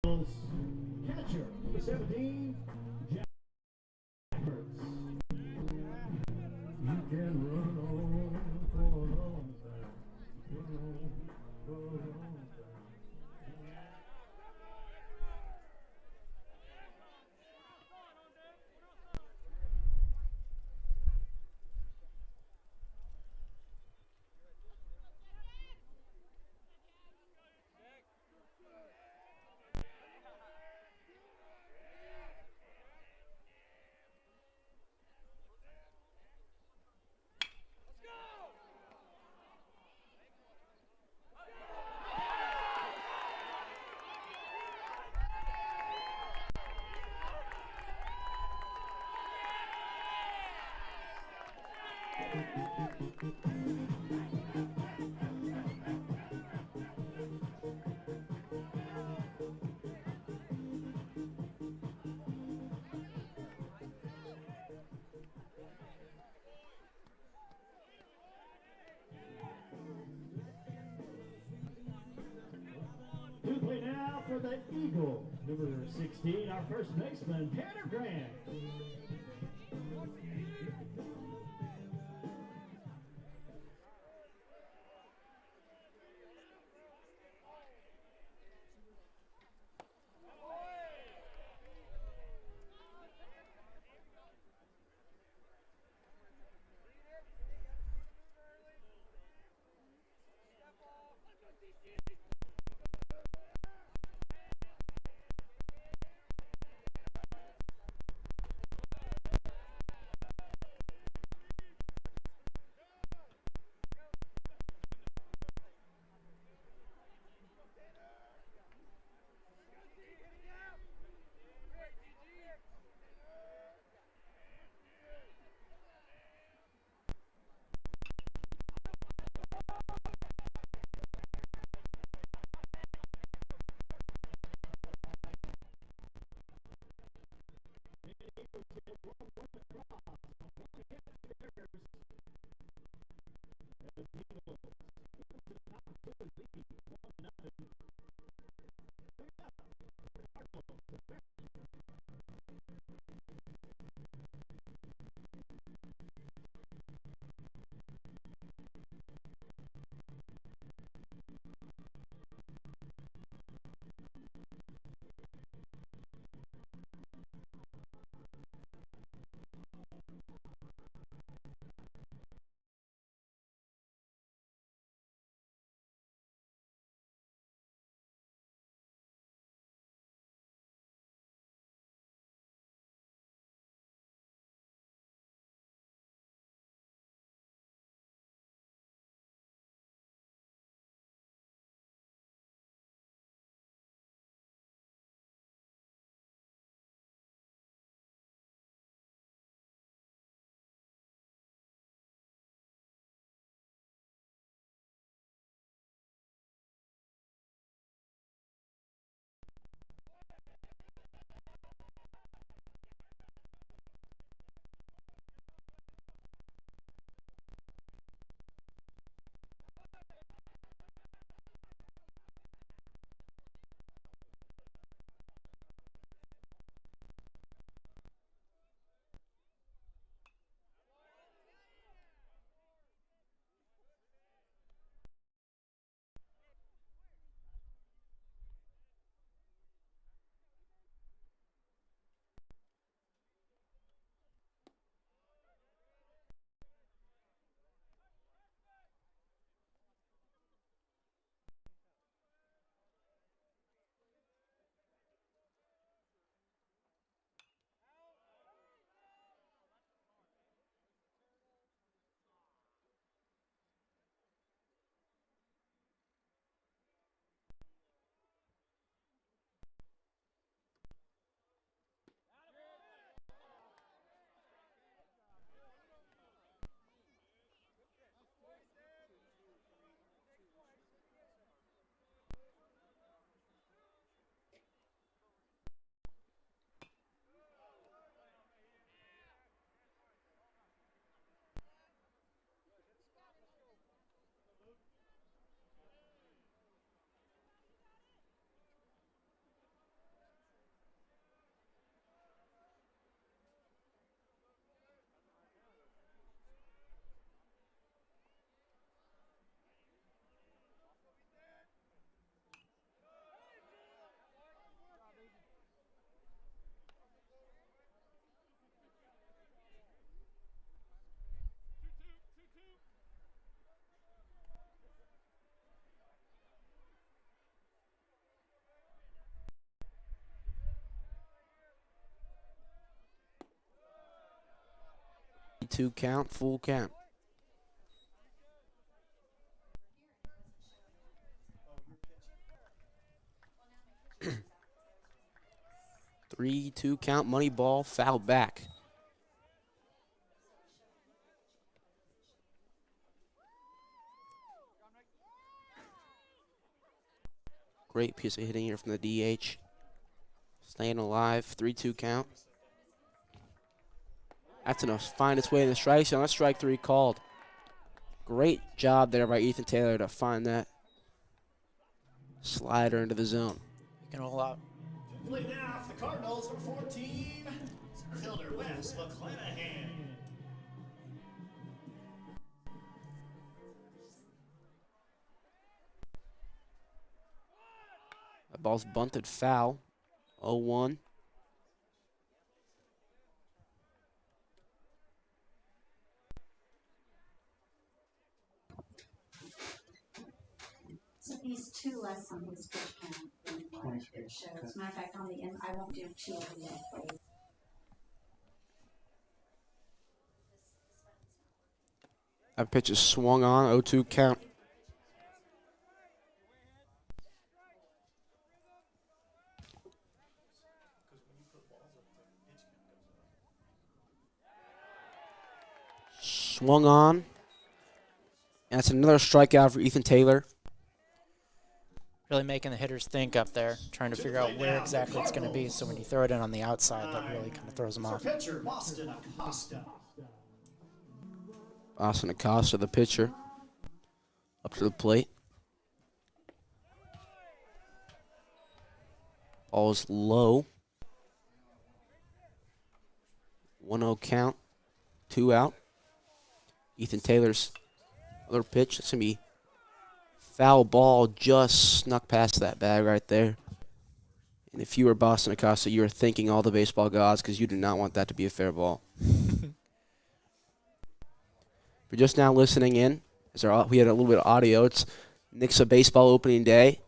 Catcher, number 17, Jack. You can run on for a long time. Run on for a long time. To play now for the Eagle, number 16, our first baseman, Tanner Grant. 3-2 count, full count. Three-two count, money ball, foul back. Great piece of hitting here from the DH. Staying alive, 3-2 count. That's enough to find its way in the strike zone. That's strike three called. Great job there by Ethan Taylor to find that slider into the zone. You can roll out. Play now for the Cardinals, number 14, center fielder Wes McClanahan. The ball's bunted foul. 0-1. So he's two less on his pitch count than what it shows. As a matter of fact, on the end, I won't do two of the plays. That pitch is swung on, 0-2 count. Swung on. And that's another strikeout for Ethan Taylor. Really making the hitters think up there, trying to figure out where exactly it's going to be. So when you throw it in on the outside, that really kind of throws them off. Pitcher Boston Acosta. Boston Acosta, the pitcher, up to the plate. Ball's low. 1-0 count. 2 out. Ethan Taylor's other pitch. It's going to be foul ball, just snuck past that bag right there. And if you were Boston Acosta, you were thanking all the baseball gods because you do not want that to be a fair ball. If you're just now listening in, we had a little bit of audio. It's Nixa baseball opening day.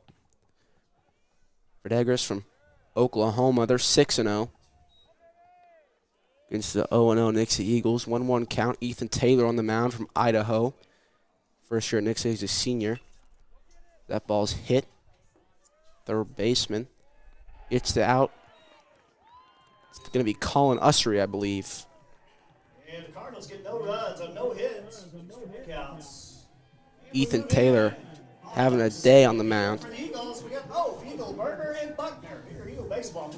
Verdigris from Oklahoma, they're 6-0 against the 0-0 Nixa Eagles. 1-1 count. Ethan Taylor on the mound from Idaho. First year at Nixa, he's a senior. That ball's hit. Third baseman. It's the out. It's going to be Colin Ussery, I believe. And the Cardinals get no runs on no hits, strikeouts. Ethan Taylor having a day on the mound. For the Eagles, we got Eagleberger and Buckner. Here, Eagle baseball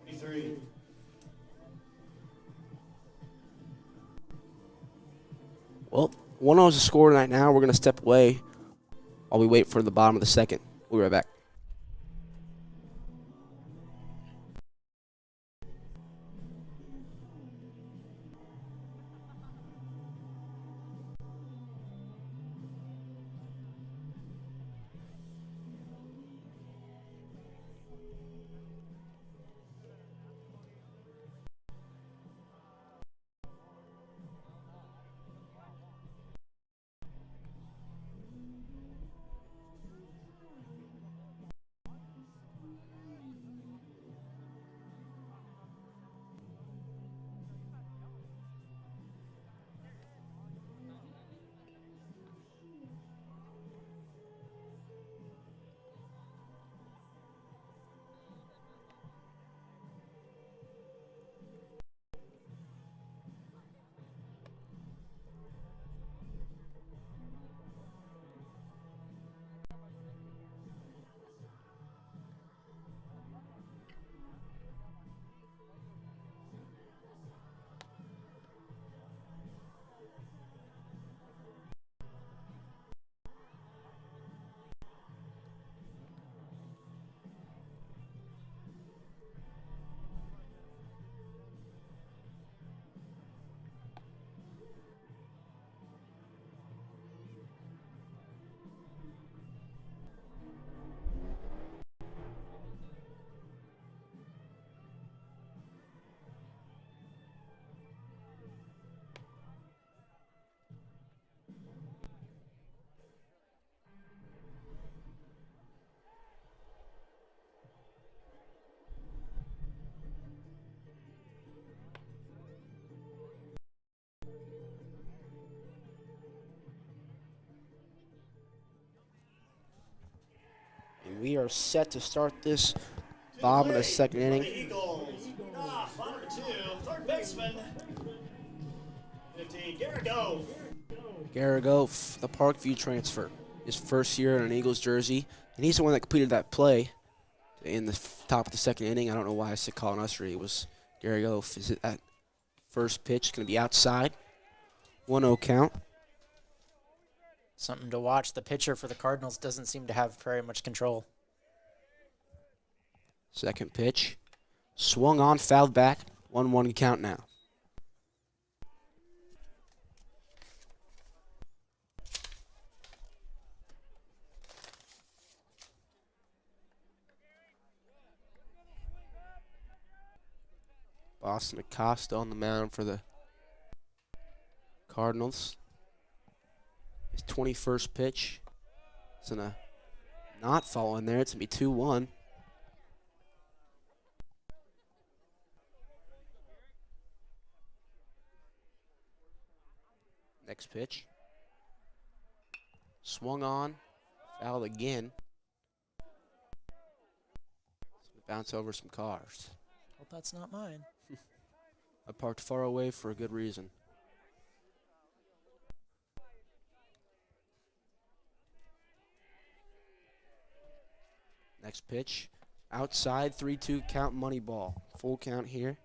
20-23. Well, 1-0 is the score tonight now. We're going to step away while we wait for the bottom of the second. We'll be right back. are set to start this To bottom of the plate second for inning. the Eagles. Off, bottom of 2, third baseman. 15, Garrigo. Garrigo, the Parkview transfer. His first year in an Eagles jersey. And he's the one that completed that play in the top of the second inning. I don't know why I said Colin Ussery. It was Garrigo. Is it that first pitch going to be outside? 1-0 count. Something to watch. The pitcher for the Cardinals doesn't seem to have very much control. Second pitch. Swung on, fouled back. 1-1 count now. Boston Acosta on the mound for the Cardinals. His 21st pitch. It's going to not fall in there. It's going to be 2-1. Next pitch. Swung on. Fouled again. It's going to bounce over some cars. Hope that's not mine. I parked far away for a good reason. Next pitch. Outside, 3-2 count, money ball. Full count here.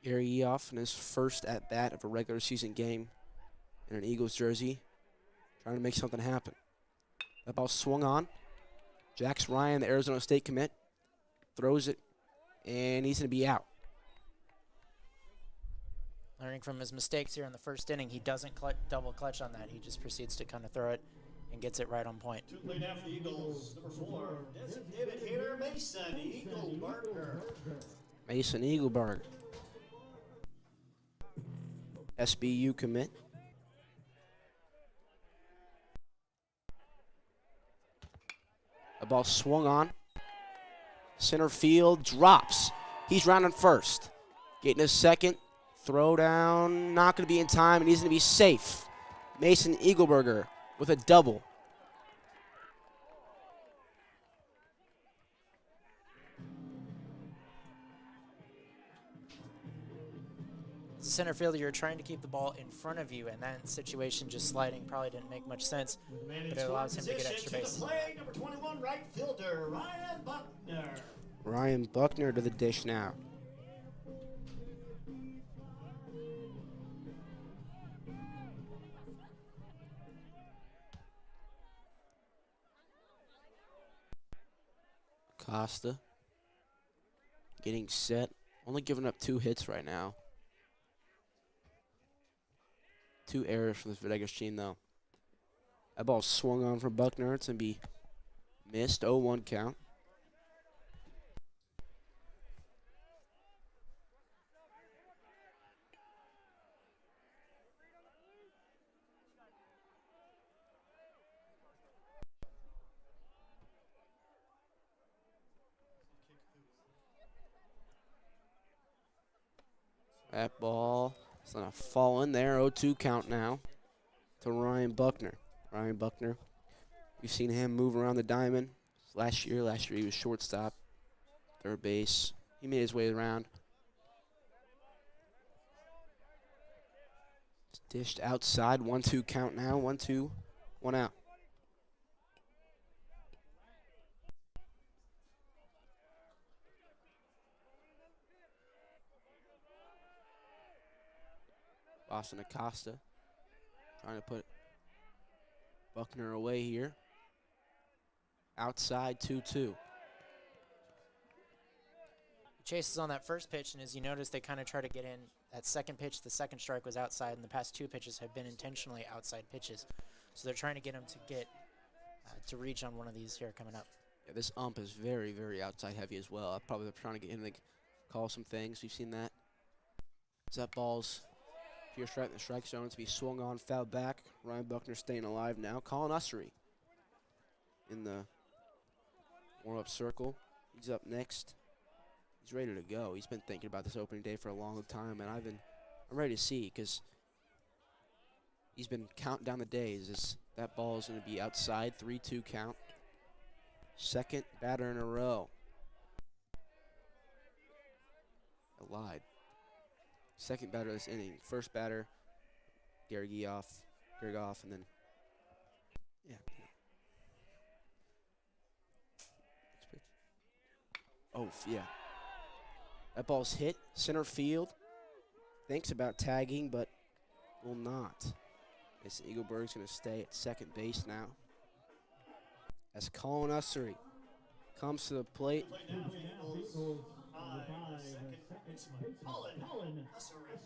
Gary Eoff in his first at-bat of a regular season game in an Eagles jersey. Trying to make something happen. That ball swung on. Jax Ryan, the Arizona State commit, throws it, and he's going to be out. Learning from his mistakes here in the first inning, he doesn't double clutch on that. He just proceeds to kind of throw it and gets it right on point. To play now for the Eagles, number 4, designated hitter Mason Eagleberger. Mason Eagleberger. SBU commit. A ball swung on. Center field drops. He's rounding first. Getting a second. Throw down. Not going to be in time, and he's going to be safe. Mason Eagleberger with a double. As a center fielder, you're trying to keep the ball in front of you, and that situation just sliding probably didn't make much sense, but it allows him to get extra base. To the play, number 21, right fielder Ryan Buckner. Ryan Buckner to the dish now. Costa getting set. Only giving up 2 hits right now. 2 errors from this Verdigris team, though. That ball swung on for Buckner. It's going to be missed. 0-1 count. That ball is going to fall in there. 0-2 count now to Ryan Buckner. Ryan Buckner, we've seen him move around the diamond. Last year he was shortstop, third base. He made his way around. It's dished outside. 1-2 count now. 1-2, 1 out. Boston Acosta trying to put Buckner away here. Outside 2-2. He chases on that first pitch, and as you notice, they kind of try to get in. That second pitch, the second strike was outside, and the past 2 pitches have been intentionally outside pitches. So they're trying to get him to get to reach on one of these here coming up. Yeah, this ump is very, very outside heavy as well. Probably they're trying to get him to call some things. We've seen that. That ball's pure strike in the strike zone to be swung on, fouled back. Ryan Buckner staying alive now. Colin Ussery in the warm-up circle. He's up next. He's ready to go. He's been thinking about this opening day for a long time, and I'm ready to see because he's been counting down the days. That ball is going to be outside, 3-2 count. second batter in a row. I lied. Second batter this inning. First batter, Gary Goff, and then, yeah. Next pitch. Oh, yeah. That ball's hit, center field. Thinks about tagging, but will not. This Eagleberg's going to stay at second base now. As Colin Ussery comes to the plate. Play now for the Eagles. Second baseman, Colin Ussery.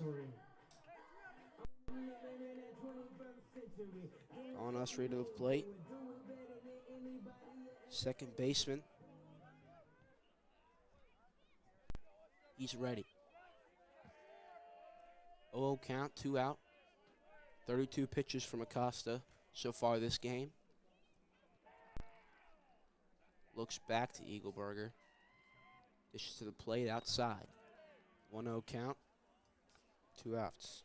Colin Ussery to the plate. Second baseman. He's ready. 0-0 count, 2 out. 32 pitches from Acosta so far this game. Looks back to Eagleberger. Dishes to the plate outside. 1-0 count, 2 outs.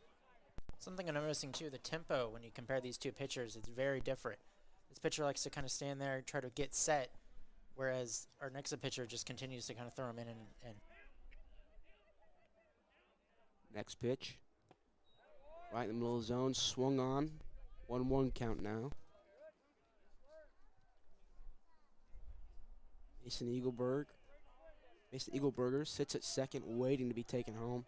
Something I'm noticing too, the tempo when you compare these two pitchers, it's very different. This pitcher likes to kind of stand there, try to get set, whereas our Nixa pitcher just continues to kind of throw him in and. Next pitch. Right in the middle of the zone, swung on. 1-1 count now. Mason Eagleberger sits at second, waiting to be taken home.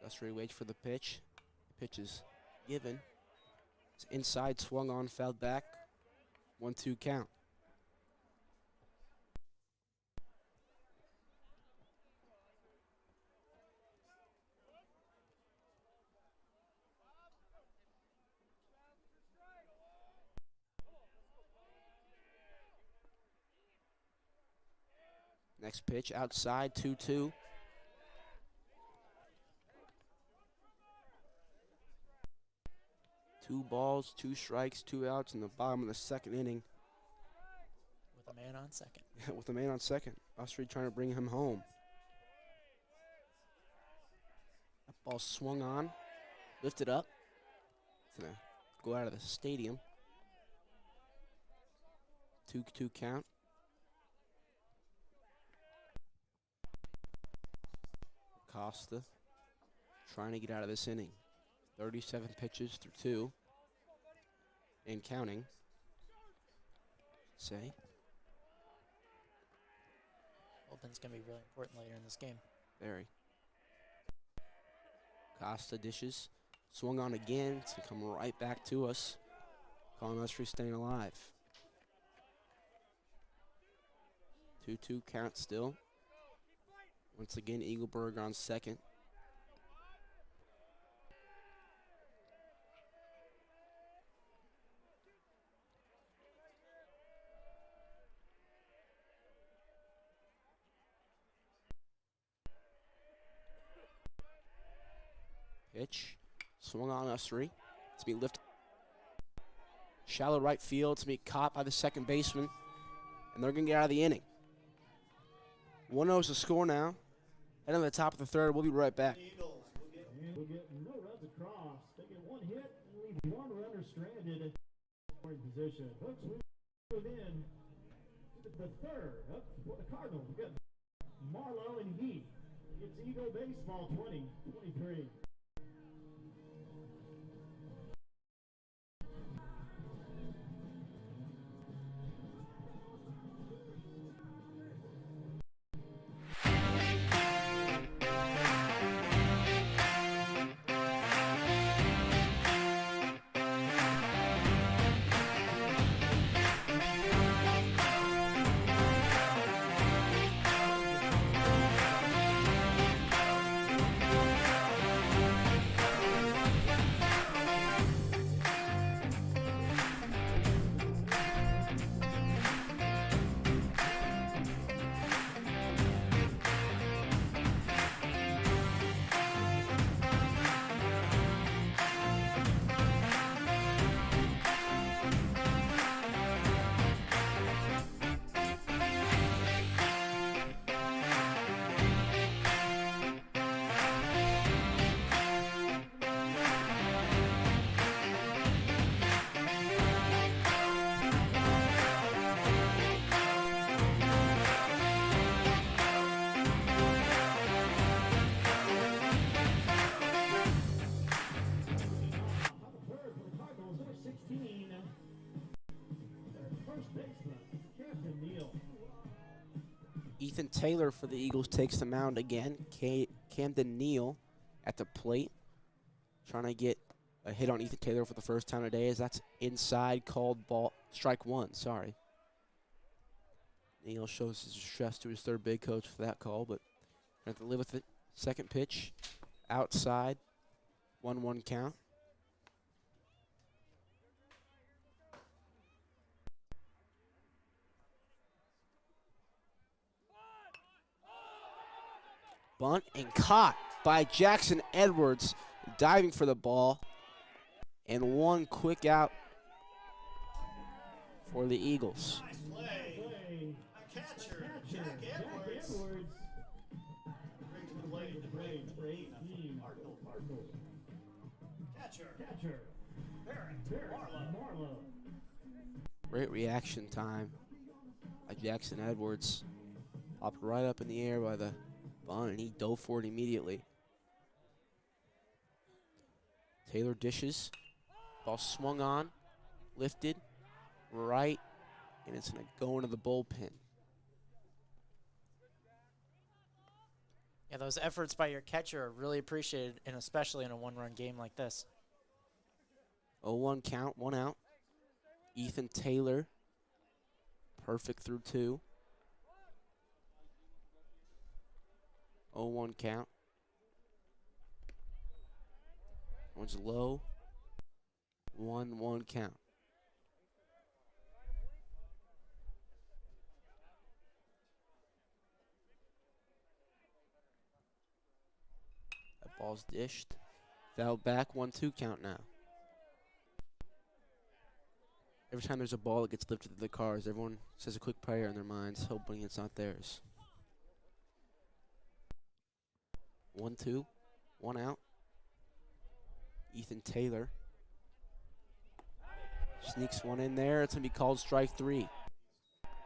Ussery waits for the pitch. Pitch is given. It's inside, swung on, fouled back. 1-2 count. Next pitch outside, 2-2. Two balls, 2 strikes, 2 outs in the bottom of the second inning. With a man on second. With a man on second. Ussery trying to bring him home. That ball swung on, lifted up. It's going to go out of the stadium. 2-2 count. Costa trying to get out of this inning. 37 pitches through 2 and counting. Say. Bullpen's going to be really important later in this game. Very. Costa dishes. Swung on again. It's going to come right back to us. Colin Ussery staying alive. 2-2 count still. Once again, Eagleberger on second. Pitch. Swung on Ussery. It's being lifted. Shallow right field. It's being caught by the second baseman. And they're going to get out of the inning. 1-0 is the score now. Head on the top of the third. We'll be right back. And we'll get no runs across. They get 1 hit and leave 1 runner stranded in scoring position. Hooks move in to the third. Up for the Cardinals. We've got Marlowe and Heath. It's Eagle Baseball 20-23. Ethan Taylor for the Eagles takes the mound again. Camden Neal at the plate, trying to get a hit on Ethan Taylor for the first time today, as that's inside, called ball, strike one, sorry. Neal shows his distress to his third big coach for that call, but have to live with it. Second pitch, outside, 1-1 count. Bunt and caught by Jackson Edwards, diving for the ball. And one quick out for the Eagles. Nice play. A catcher, Jack Edwards. Brings the play to break For 18, Cardinals. Catcher, Barrett Marlowe. Great reaction time by Jackson Edwards. Popped right up in the air by the bunt, and he dove for it immediately. Taylor dishes. Ball swung on, lifted, right, and it's going to go into the bullpen. Yeah, those efforts by your catcher are really appreciated, and especially in a one-run game like this. 0-1 count, 1 out. Ethan Taylor, perfect through 2. 0-1 count. One's low. 1-1 count. That ball's dished. Foul back, 1-2 count now. Every time there's a ball that gets lifted to the cars, everyone says a quick prayer in their minds, hoping it's not theirs. 1-2, 1 out. Ethan Taylor sneaks one in there. It's going to be called strike 3.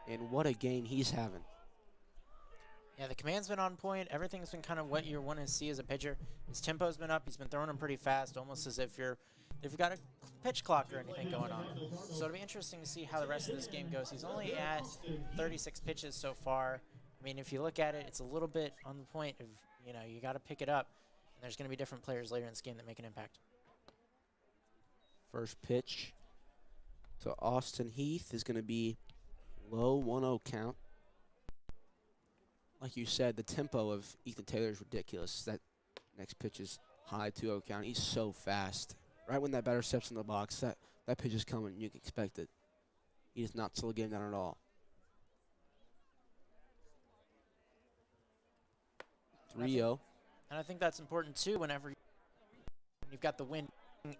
And what a game he's having. Yeah, the command's been on point. Everything's been kind of what you want to see as a pitcher. His tempo's been up. He's been throwing them pretty fast, almost as if you've got a pitch clock or anything going on. So it'll be interesting to see how the rest of this game goes. He's only at 36 pitches so far. I mean, if you look at it, it's a little bit on the point of, you got to pick it up. And there's going to be different players later in this game that make an impact. First pitch to Austin Heath is going to be low, 1-0 count. Like you said, the tempo of Ethan Taylor is ridiculous. That next pitch is high, 2-0 count. He's so fast. Right when that batter steps in the box, that pitch is coming. You can expect it. He does not slow the game down at all. 3-0. And I think that's important, too, whenever you've got the wind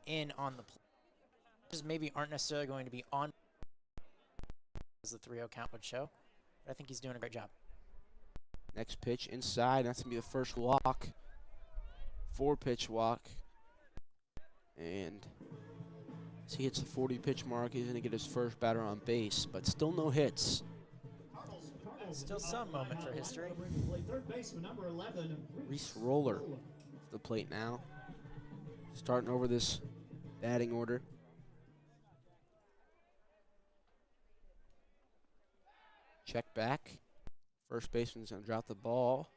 in on the play. Just maybe aren't necessarily going to be on as the 3-0 count would show. But I think he's doing a great job. Next pitch inside. That's going to be the first walk. 4-pitch walk. And as he hits the 40-pitch mark, he's going to get his first batter on base. But still no hits. Still some moment for history. Third baseman, number 11. Reese Roller to the plate now. Starting over this batting order. Check back. First baseman's going to drop the ball.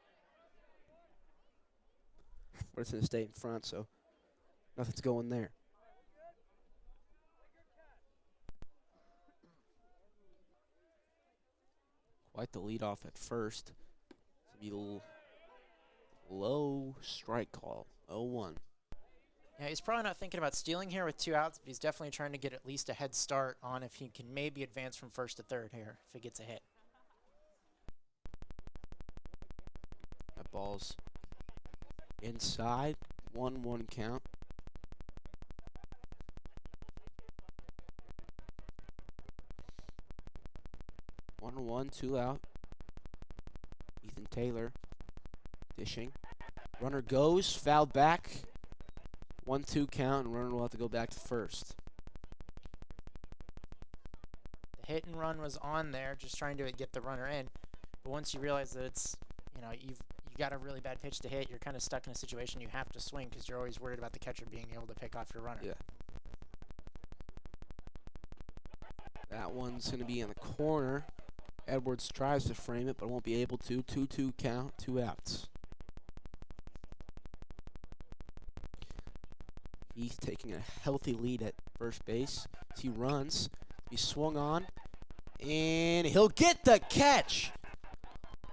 But it's going to stay in front, so nothing's going there. Quite the leadoff at first. It's going to be low strike call, 0-1. Yeah, he's probably not thinking about stealing here with 2 outs, but he's definitely trying to get at least a head start on if he can maybe advance from first to third here if he gets a hit. That ball's inside, 1-1 count. One, 2 out. Ethan Taylor dishing. Runner goes, fouled back. 1-2 count, and runner will have to go back to first. The hit and run was on there, just trying to get the runner in. But once you realize that it's, you got a really bad pitch to hit, you're kind of stuck in a situation you have to swing because you're always worried about the catcher being able to pick off your runner. Yeah. That one's going to be in the corner Edwards tries to frame it, but won't be able to. 2-2 count, 2 outs. He's taking a healthy lead at first base. As he runs, he swung on, and he'll get the catch.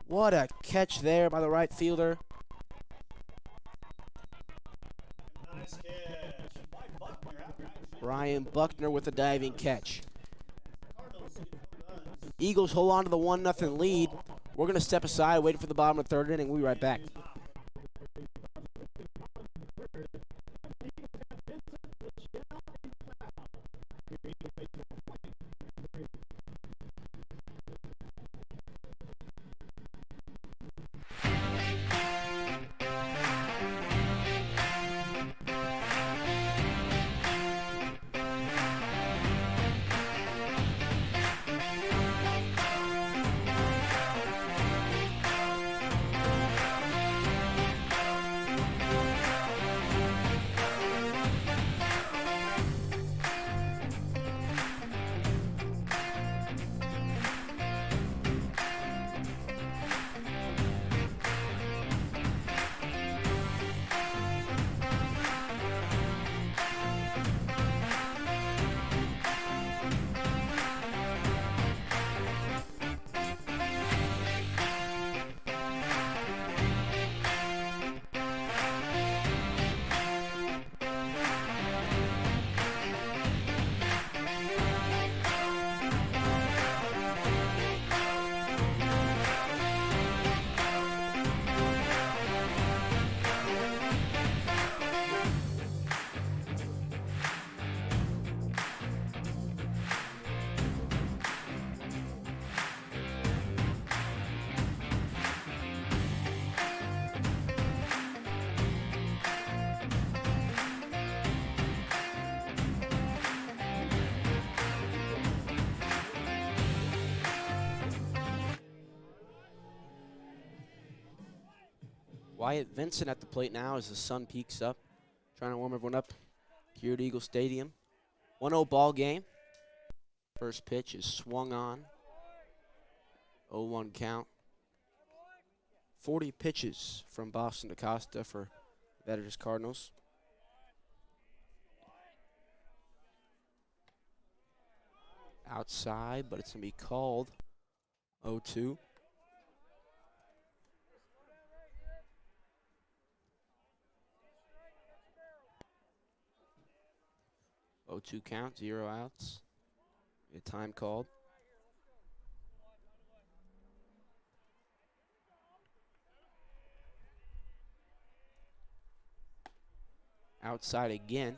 What a catch there by the right fielder. Nice catch by Buckner out right field. Brian Buckner with a diving catch. Cardinals get no runs. Eagles hold on to the 1-0 lead. We're going to step aside, waiting for the bottom of the third inning. We'll be right back. Wyatt Vincent at the plate now as the sun peaks up, trying to warm everyone up here at Eagle Stadium. 1-0 ball game. First pitch is swung on. 0-1 count. 40 pitches from Boston DaCosta for Verdigris Cardinals. Outside, but it's going to be called 0-2. Oh, 2 count, 0 outs. A time called. Outside again.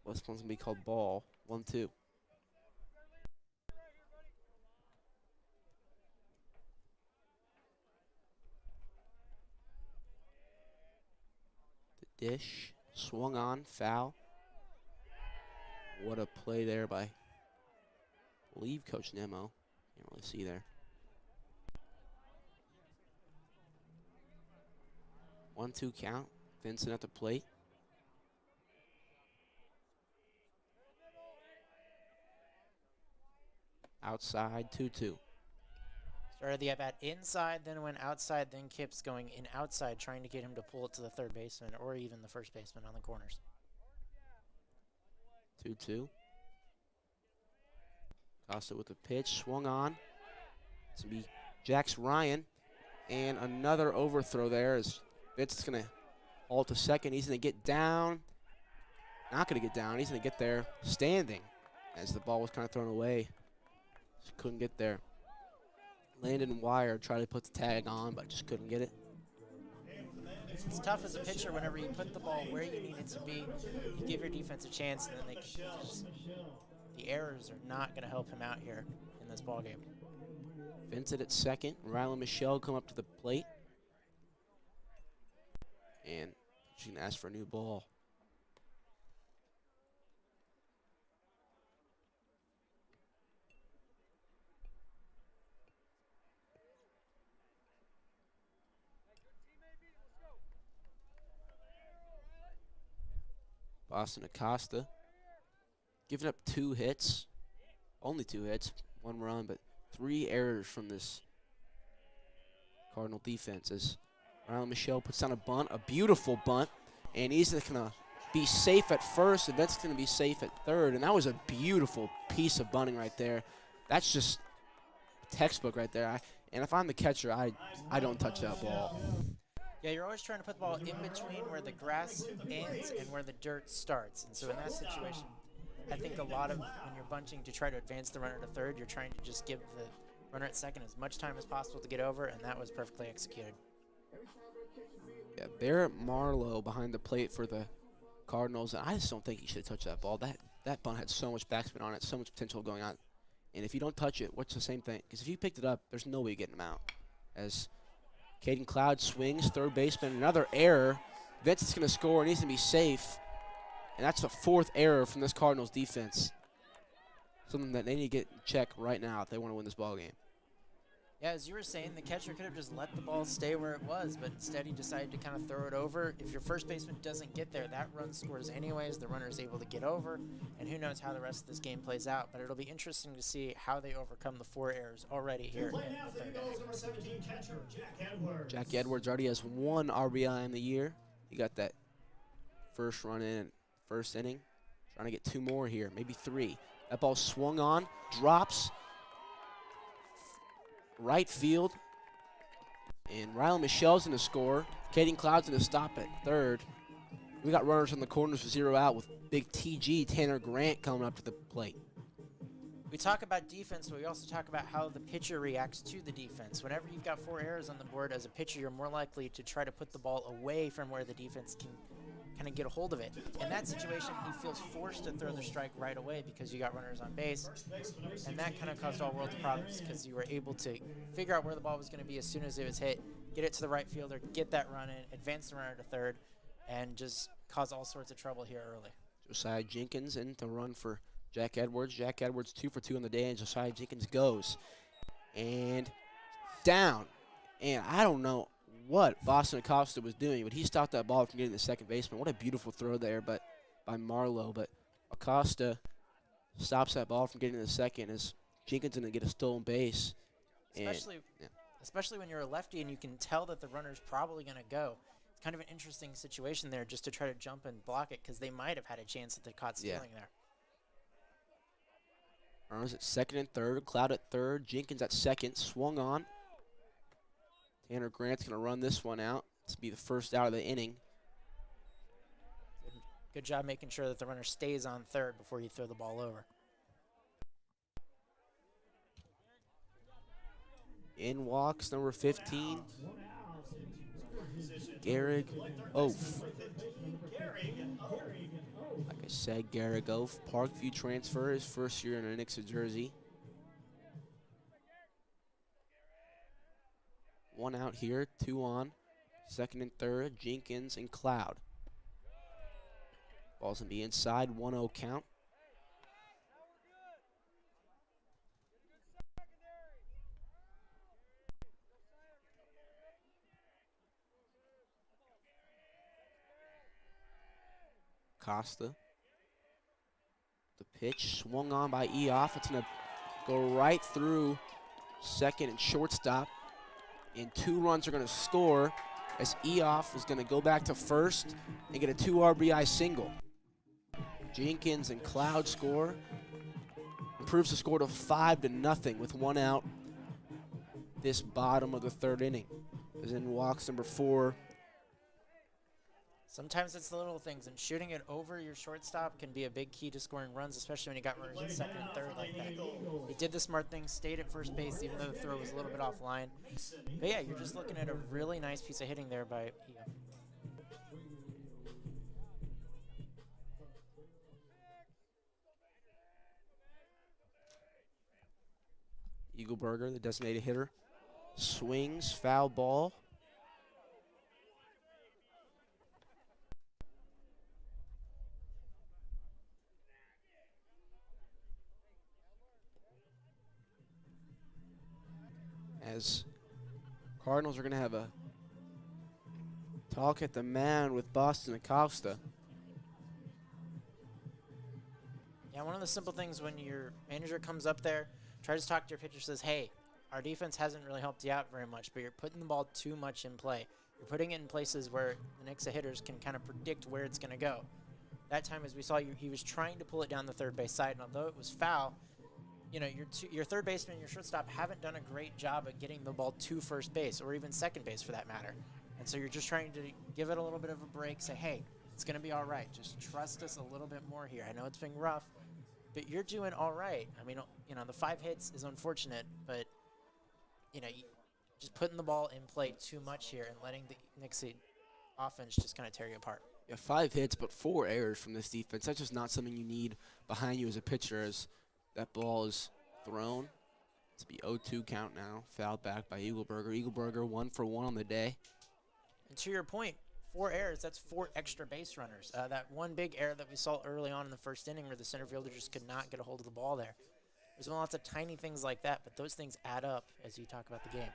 Well, this one's going to be called ball. 1-2. The dish swung on, foul. What a play there by, I believe, Coach Nemo. Can't really see there. 1-2 count. Vincent at the plate. Outside, 2-2. Started the at-bat inside, then went outside, then Kip's going in outside, trying to get him to pull it to the third baseman or even the first baseman on the corners. 2-2. Costa with the pitch, swung on. It's going to be Jax Ryan. And another overthrow there as Vincent's going to haul to second. He's going to get down. Not going to get down. He's going to get there standing as the ball was kind of thrown away. Just couldn't get there. Landon Wire tried to put the tag on, but just couldn't get it. It's tough as a pitcher whenever you put the ball where you need it to be. You give your defense a chance, and then they just, the errors are not going to help him out here in this ball game. Vincent at second. Rylan Michelle come up to the plate. And she's going to ask for a new ball. Boston Acosta giving up 2 hits. Only 2 hits. 1 run, but 3 errors from this Cardinal defense as Riley Michelle puts down a bunt, a beautiful bunt, and he's going to be safe at first, and Vince's going to be safe at third, and that was a beautiful piece of bunting right there. That's just textbook right there. And if I'm the catcher, I don't touch that ball. Yeah, you're always trying to put the ball in between where the grass ends and where the dirt starts. And so in that situation, I think a lot of when you're bunting to try to advance the runner to third, you're trying to just give the runner at second as much time as possible to get over, and that was perfectly executed. Yeah, Barrett Marlowe behind the plate for the Cardinals, and I just don't think he should touch that ball. That bunt had so much backspin on it, so much potential going on. And if you don't touch it, what's the same thing? Because if you picked it up, there's no way getting him out. As Caden Cloud swings, third baseman, another error. Vince is going to score, and he's going to be safe. And that's the 4th error from this Cardinals defense. Something that they need to get in check right now if they want to win this ball game. Yeah, as you were saying, the catcher could have just let the ball stay where it was, but instead he decided to kind of throw it over. If your first baseman doesn't get there, that run scores anyways. The runner is able to get over, and who knows how the rest of this game plays out. But it'll be interesting to see how they overcome the 4 errors already here in the third inning. Number 17 catcher, Jack Edwards. Jack Edwards already has 1 RBI in the year. He got that first run in first inning. Trying to get 2 more here, maybe 3. That ball swung on, drops. Right field, and Riley Michelle's going to score. Caden Cloud's going to stop at third. We got runners on the corners with 0 out with big TG, Tanner Grant, coming up to the plate. We talk about defense, but we also talk about how the pitcher reacts to the defense. Whenever you've got 4 errors on the board as a pitcher, you're more likely to try to put the ball away from where the defense can kind of get a hold of it. In that situation, he feels forced to throw the strike right away because you got runners on base, and that kind of caused all worlds of problems because you were able to figure out where the ball was going to be as soon as it was hit, get it to the right fielder, get that run in, advance the runner to third, and just cause all sorts of trouble here early. Josiah Jenkins in to run for Jack Edwards. Jack Edwards 2 for 2 on the day, and Josiah Jenkins goes. And down. And I don't know what Boston Acosta was doing, but he stopped that ball from getting the second baseman. What a beautiful throw there by Marlowe. But Acosta stops that ball from getting to the second as Jenkins going to get a stolen base. Especially when you're a lefty and you can tell that the runner's probably going to go. It's kind of an interesting situation there just to try to jump and block it because they might have had a chance that they caught stealing there. Runners at second and third, Cloud at third, Jenkins at second, swung on. Tanner Grant's going to run this one out. This will be the first out of the inning. Good job making sure that the runner stays on third before you throw the ball over. In walks number 15, Garrig Oaf. Like I said, Garrig Oaf, Parkview transfer, his first year in a Nixa jersey. 1 out here, 2 on. Second and third, Jenkins and Cloud. Ball's going to be inside, 1-0 count. Costa. The pitch swung on by Eoff. It's going to go right through second and shortstop. And 2 runs are going to score as Eoff is going to go back to first and get a 2 RBI single. Jenkins and Cloud score. Improves the score to 5-0 with 1 out this bottom of the third inning. As in walks number 4. Sometimes it's the little things, and shooting it over your shortstop can be a big key to scoring runs, especially when you got runners at second and third like that. He did the smart thing, stayed at first base, even though the throw was a little bit offline. But yeah, you're just looking at a really nice piece of hitting there by Eo. Eagleberger, the designated hitter, swings, foul ball. As Cardinals are going to have a talk at the mound with Boston Acosta. Yeah, one of the simple things when your manager comes up there, try to talk to your pitcher, says, hey, our defense hasn't really helped you out very much, but you're putting the ball too much in play. You're putting it in places where the Nixa hitters can kind of predict where it's going to go. That time, as we saw, he was trying to pull it down the third base side, and although it was foul, you know, your third baseman and your shortstop haven't done a great job at getting the ball to first base or even second base for that matter. And so you're just trying to give it a little bit of a break, say, hey, it's going to be all right. Just trust us a little bit more here. I know it's been rough, but you're doing all right. I mean, you know, the 5 hits is unfortunate, but, you know, just putting the ball in play too much here and letting the Nixa offense just kind of tear you apart. Yeah, 5 hits, but 4 errors from this defense. That's just not something you need behind you as a pitcher as that ball is thrown. It's be 0-2 count now. Fouled back by Eagleburger. Eagleburger 1 for 1 on the day. And to your point, 4 errors, that's 4 extra base runners. That one big error that we saw early on in the first inning where the center fielder just could not get a hold of the ball there. There's been lots of tiny things like that, but those things add up as you talk about the game.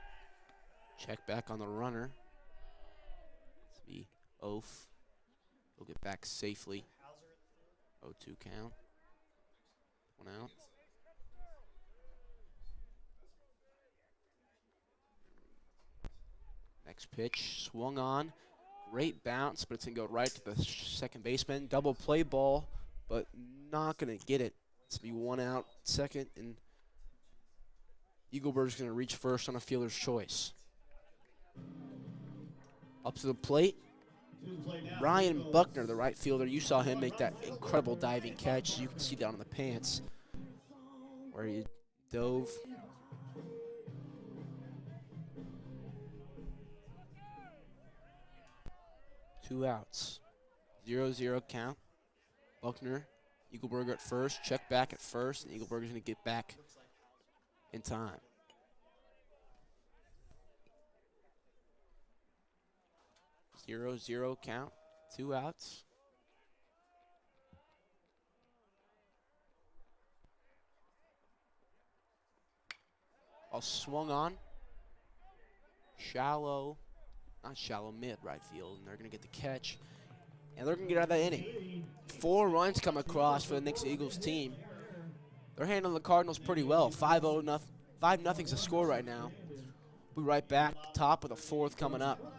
Check back on the runner. It's be Oaf. He'll get back safely. 0-2 count. 1 out. Next pitch, swung on. Great bounce, but it's going to go right to the second baseman. Double play ball, but not going to get it. It's going to be 1 out, second, and Eagleburger's going to reach first on a fielder's choice. Up to the plate, Ryan Buckner, the right fielder. You saw him make that incredible diving catch. You can see down in the pants where he dove. Two outs. 0-0 count. Buckner, Eagleburger at first. Check back at first, and Eagleburger's going to get back in time. Zero count. 2 outs. All swung on. Shallow. Not shallow, mid right field, and they're going to get the catch. And they're going to get out of that inning. 4 runs come across for the Nixa Eagles team. They're handling the Cardinals pretty well. 5-0, 5-0's the score right now. We'll be right back, top with a 4th coming up.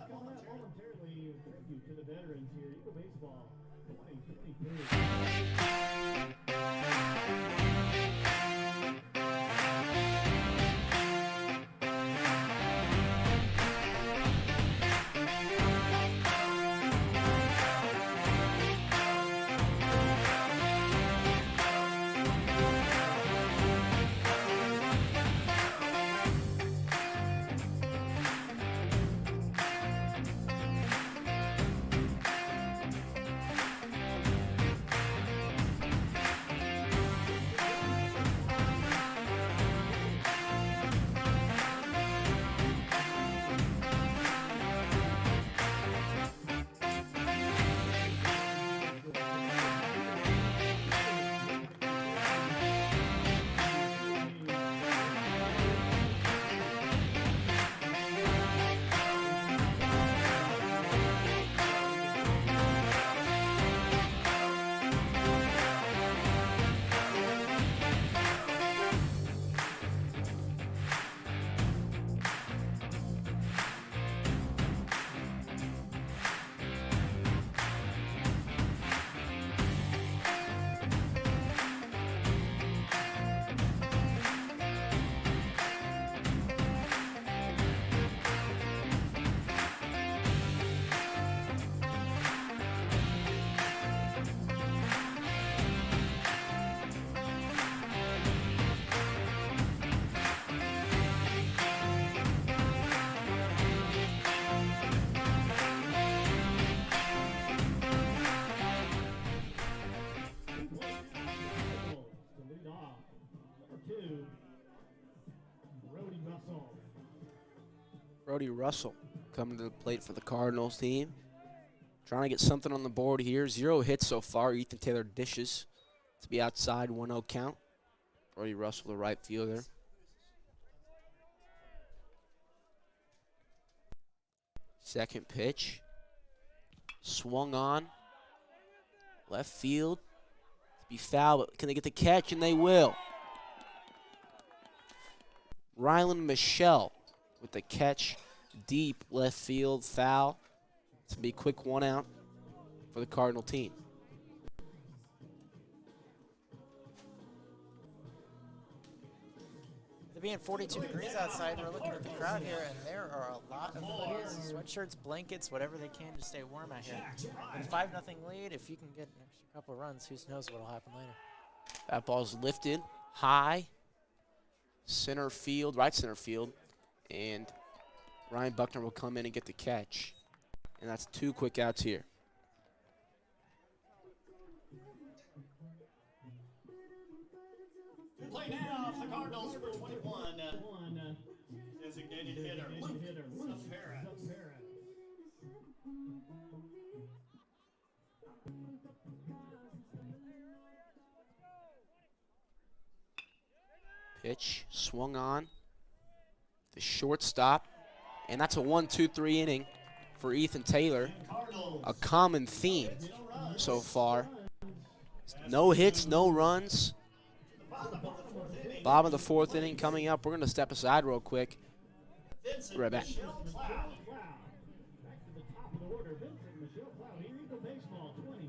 Brody Russell coming to the plate for the Cardinals team. Trying to get something on the board here. 0 hits so far. Ethan Taylor dishes to be outside, 1-0 count. Brody Russell, the right fielder. Second pitch. Swung on. Left field. To be foul, but can they get the catch? And they will. Rylan Michelle with the catch. Deep left field foul. It's going to be a quick 1 out for the Cardinal team. It being 42 degrees outside, we're looking at the crowd here, and there are a lot of hoodies, sweatshirts, blankets, whatever they can to stay warm out here. With a 5-0 lead, if you can get an extra couple of runs, who knows what will happen later. That ball's lifted high, center field, right center field, and Ryan Buckner will come in and get the catch. And that's 2 quick outs here. Play now for the Cardinals, number 21. Designated hitter, Safara. Pitch swung on. The shortstop. And that's a 1-2-3 inning for Ethan Taylor. A common theme so far. No hits, no runs. Bottom of the 4th inning coming up. We're going to step aside real quick. Be right back. Back to the top of the order, Vincent Michelle Cloud, here Eagle Baseball 20.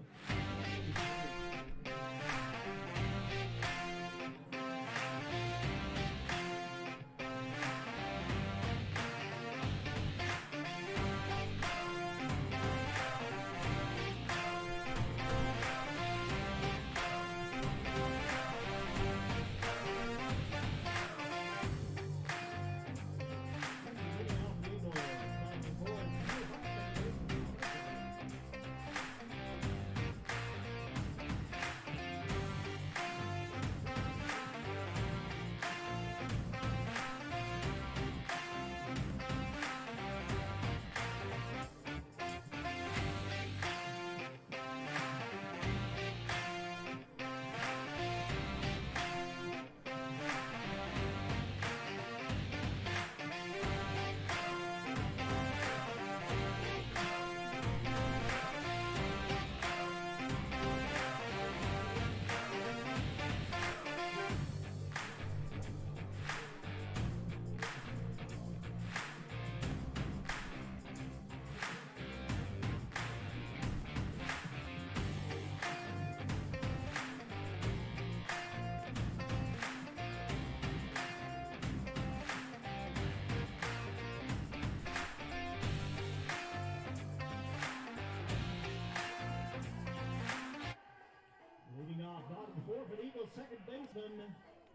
Leading off, bottom 4 for the Eagles, second baseman,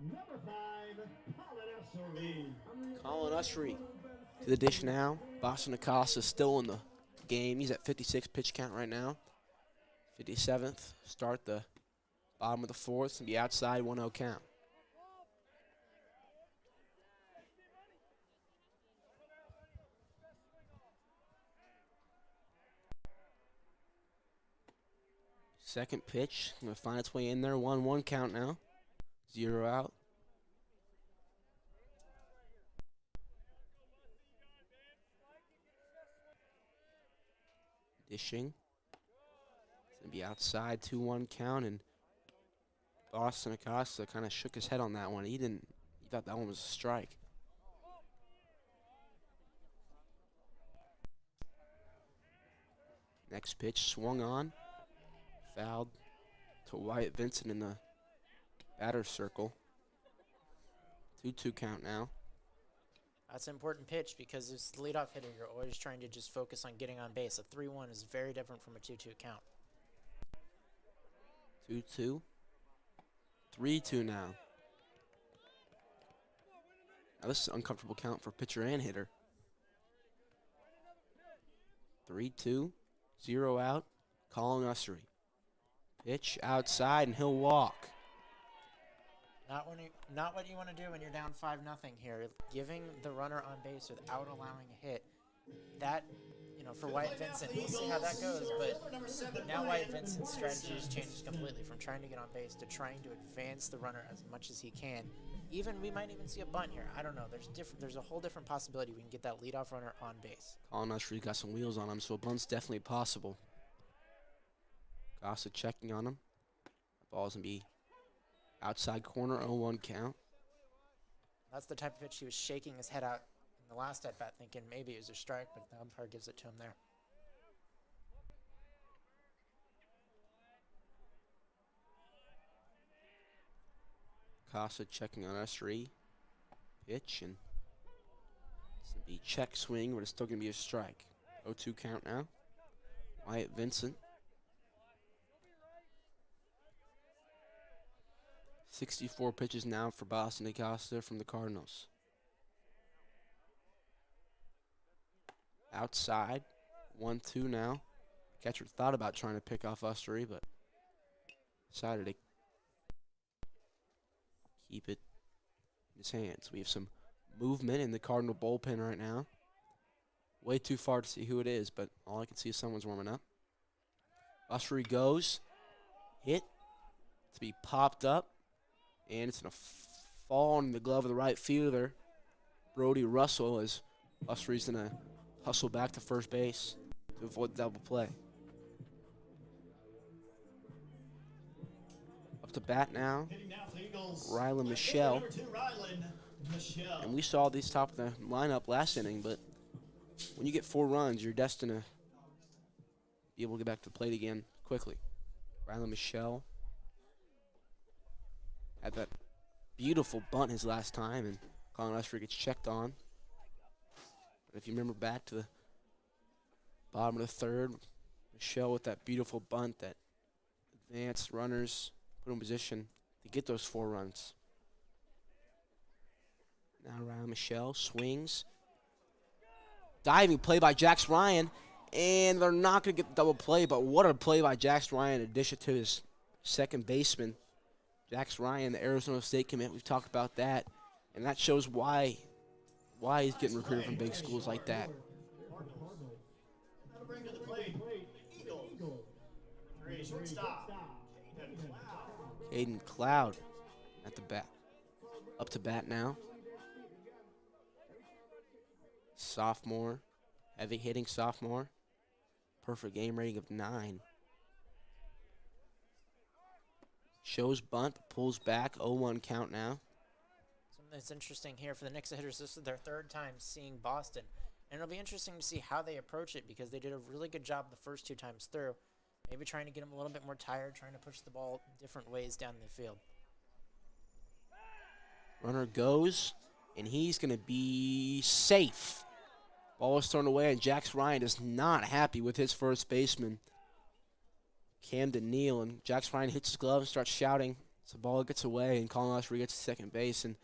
number 5, Colin Colin Usry to the dish now. Boston Acosta still in the game. He's at 56 pitch count right now. 57th. Start the bottom of the 4th and be outside 1-0 count. Second pitch, going to find its way in there. 1-1 count now. 0 out. Dishing. It's going to be outside 2-1 count, and Boston Acosta kind of shook his head on that one. He thought that one was a strike. Next pitch swung on. Fouled to Wyatt Vincent in the batter's circle. 2-2 count now. That's an important pitch because as the leadoff hitter, you're always trying to just focus on getting on base. A 3-1 is very different from a 2-2 count. 2-2. 3-2 now. Now this is an uncomfortable count for pitcher and hitter. 3-2. 0 out. Colin Usry. Pitch outside, and he'll walk. Not what you want to do when you're down 5-0 here. Giving the runner on base without allowing a hit. That, for Wyatt Vincent, we'll see how that goes. But now Wyatt Vincent's strategy has changed completely from trying to get on base to trying to advance the runner as much as he can. We might even see a bunt here. I don't know. There's a whole different possibility we can get that leadoff runner on base. Colin Usry's got some wheels on him, so a bunt's definitely possible. Gossa checking on him. Ball's going to be outside corner, 0-1 count. That's the type of pitch he was shaking his head out in the last at bat, thinking maybe it was a strike, but the umpire gives it to him there. Costa checking on S3. Pitch, and it's going to be check swing, but it's still going to be a strike. 0-2 count now. Wyatt Vincent. 64 pitches now for Boston Acosta from the Cardinals. Outside, 1-2 now. Catcher thought about trying to pick off Ustery, but decided to keep it in his hands. We have some movement in the Cardinal bullpen right now. Way too far to see who it is, but all I can see is someone's warming up. Ustery goes. Hit. To be popped up. And it's going to fall in the glove of the right fielder, Brody Russell, as Ustery's going to hustle back to first base to avoid double play. Up to bat now, Rylan Michelle. And we saw these top of the lineup last inning, but when you get 4 runs, you're destined to be able to get back to the plate again quickly. Rylan Michelle had that beautiful bunt his last time, and Colin Ustery gets checked on. But if you remember back to the bottom of the third, Michelle with that beautiful bunt that advanced runners, put in position to get those 4 runs. Now Ryan Michelle swings. Diving play by Jax Ryan, and they're not going to get the double play, but what a play by Jax Ryan in addition to his second baseman. Jax Ryan, the Arizona State commit, we've talked about that, and that shows why he's getting recruited from big schools like that. That'll bring to the plate the Eagles. Three shortstop, Caden Cloud at the bat. Up to bat now. Sophomore, heavy hitting sophomore. Perfect game rating of 9. Shows bunt, pulls back, 0-1 count now. Something that's interesting here for the Nixa hitters, this is their 3rd time seeing Boston. And it'll be interesting to see how they approach it, because they did a really good job the first 2 times through. Maybe trying to get them a little bit more tired, trying to push the ball different ways down the field. Runner goes, and he's going to be safe. Ball is thrown away, and Jax Ryan is not happy with his first baseman, Camden Neal, and Jax Ryan hits his glove and starts shouting. So the ball gets away, and Colin Ustery gets to second base. And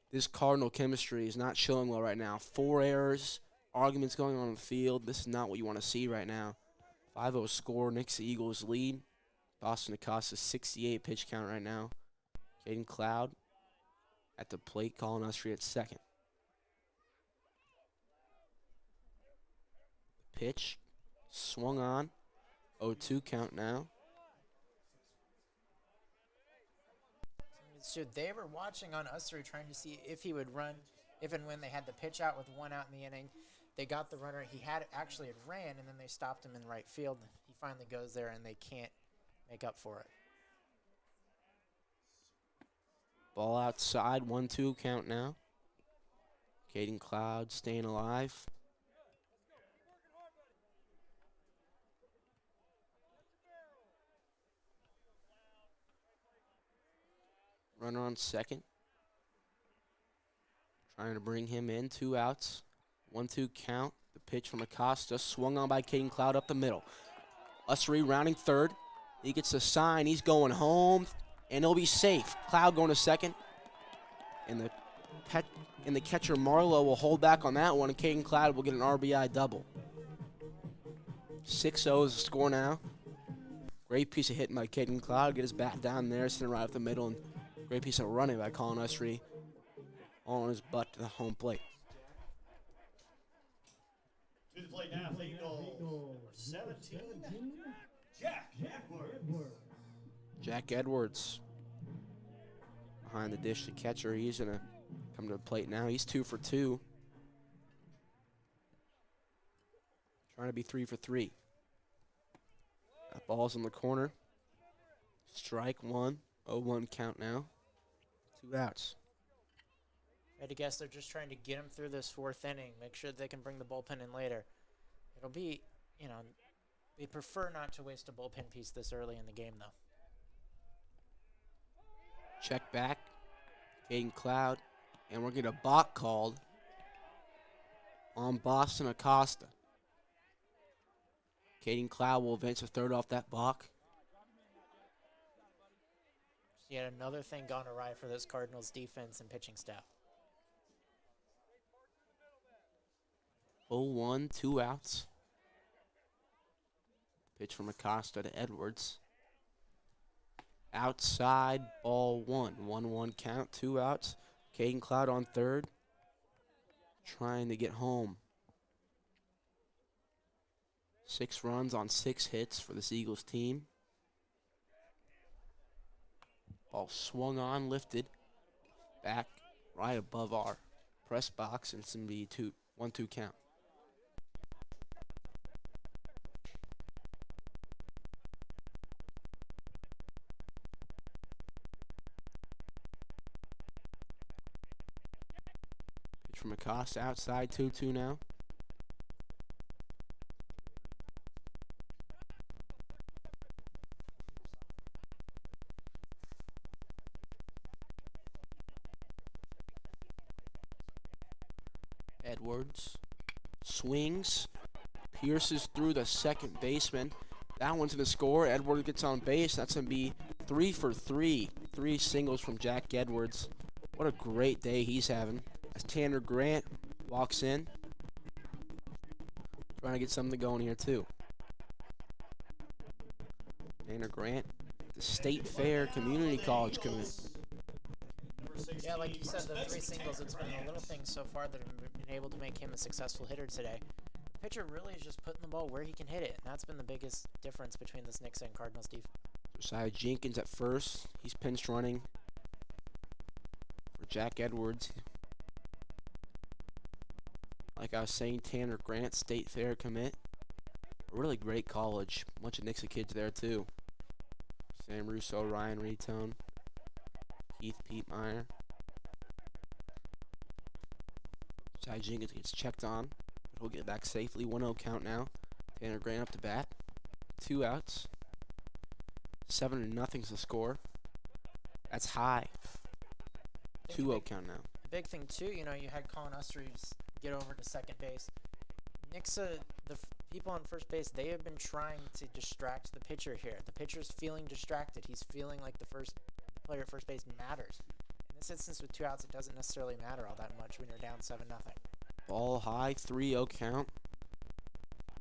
this Cardinal chemistry is not showing well right now. 4 errors, arguments going on in the field. This is not what you want to see right now. 5-0 score, Nixa Eagles lead. Boston Acosta 68 pitch count right now. Caden Cloud at the plate, Colin Ustery at second. Pitch swung on. 0-2 count now. So they were watching on Ustery, trying to see if he would run, if and when they had the pitch out with 1 out in the inning. They got the runner. He had ran, and then they stopped him in right field. He finally goes there, and they can't make up for it. Ball outside, 1-2 count now. Caden Cloud staying alive. Runner on second. Trying to bring him in. 2 outs. 1-2 count. The pitch from Acosta. Swung on by Caden Cloud up the middle. Ustery rounding third. He gets a sign. He's going home. And he'll be safe. Cloud going to second. And the catcher Marlowe will hold back on that one. And Caden Cloud will get an RBI double. 6-0 is the score now. Great piece of hitting by Caden Cloud. Get his bat down there. Sitting right up the middle. And great piece of running by Colin Ustery, all on his butt to the home plate. to the plate now, for Eagles. 17, Jack Edwards. Jack Edwards behind the dish, the catcher. He's going to come to the plate now. He's 2 for 2. Trying to be 3 for 3. That ball's in the corner. Strike 1. 0-1 count now. 2 outs. I'd guess they're just trying to get him through this 4th inning, make sure they can bring the bullpen in later. It'll be, you know, they prefer not to waste a bullpen piece this early in the game, though. Check back. Caden Cloud. And we're going to get a balk called on Boston Acosta. Caden Cloud will advance a third off that balk. Yet another thing gone awry for this Cardinals defense and pitching staff. 0-1, 2 outs. Pitch from Acosta to Edwards. Outside, ball 1. 1-1 count, 2 outs. Caden Cloud on third. Trying to get home. 6 runs on 6 hits for this Eagles team. Ball swung on, lifted. Back right above our press box, and it's going to be 1-2 count. Pitch from Acosta outside, 2-2 now. Edwards swings, pierces through the second baseman. That one's going to score. Edwards gets on base. That's going to be 3 for 3. 3 singles from Jack Edwards. What a great day he's having. As Tanner Grant walks in. Trying to get something going here, too. Tanner Grant, the State Fair Community College commit. Yeah, like you said, the 3 singles, it's been the little things so far that have been able to make him a successful hitter today. The pitcher really is just putting the ball where he can hit it, and that's been the biggest difference between this Nixa and Cardinals defense. Josiah Jenkins at first. He's pinch running for Jack Edwards. Like I was saying, Tanner Grant, State Fair commit. A really great college. Bunch of Nixa kids there, too. Sam Russo, Ryan Retone, Keith Pete Meyer. Josiah Jenkins gets checked on. He'll get back safely. 1-0 count now. Tanner Grant up to bat. 2 outs. 7-0's the score. That's high. 2-0 count now. The big thing, too, you know, you had Colin Ustries get over to second base. Nixa, the people on first base, they have been trying to distract the pitcher here. The pitcher's feeling distracted. He's feeling like the player at first base matters. In this instance with 2 outs, it doesn't necessarily matter all that much when you're down 7-0. Ball high, 3-0 count.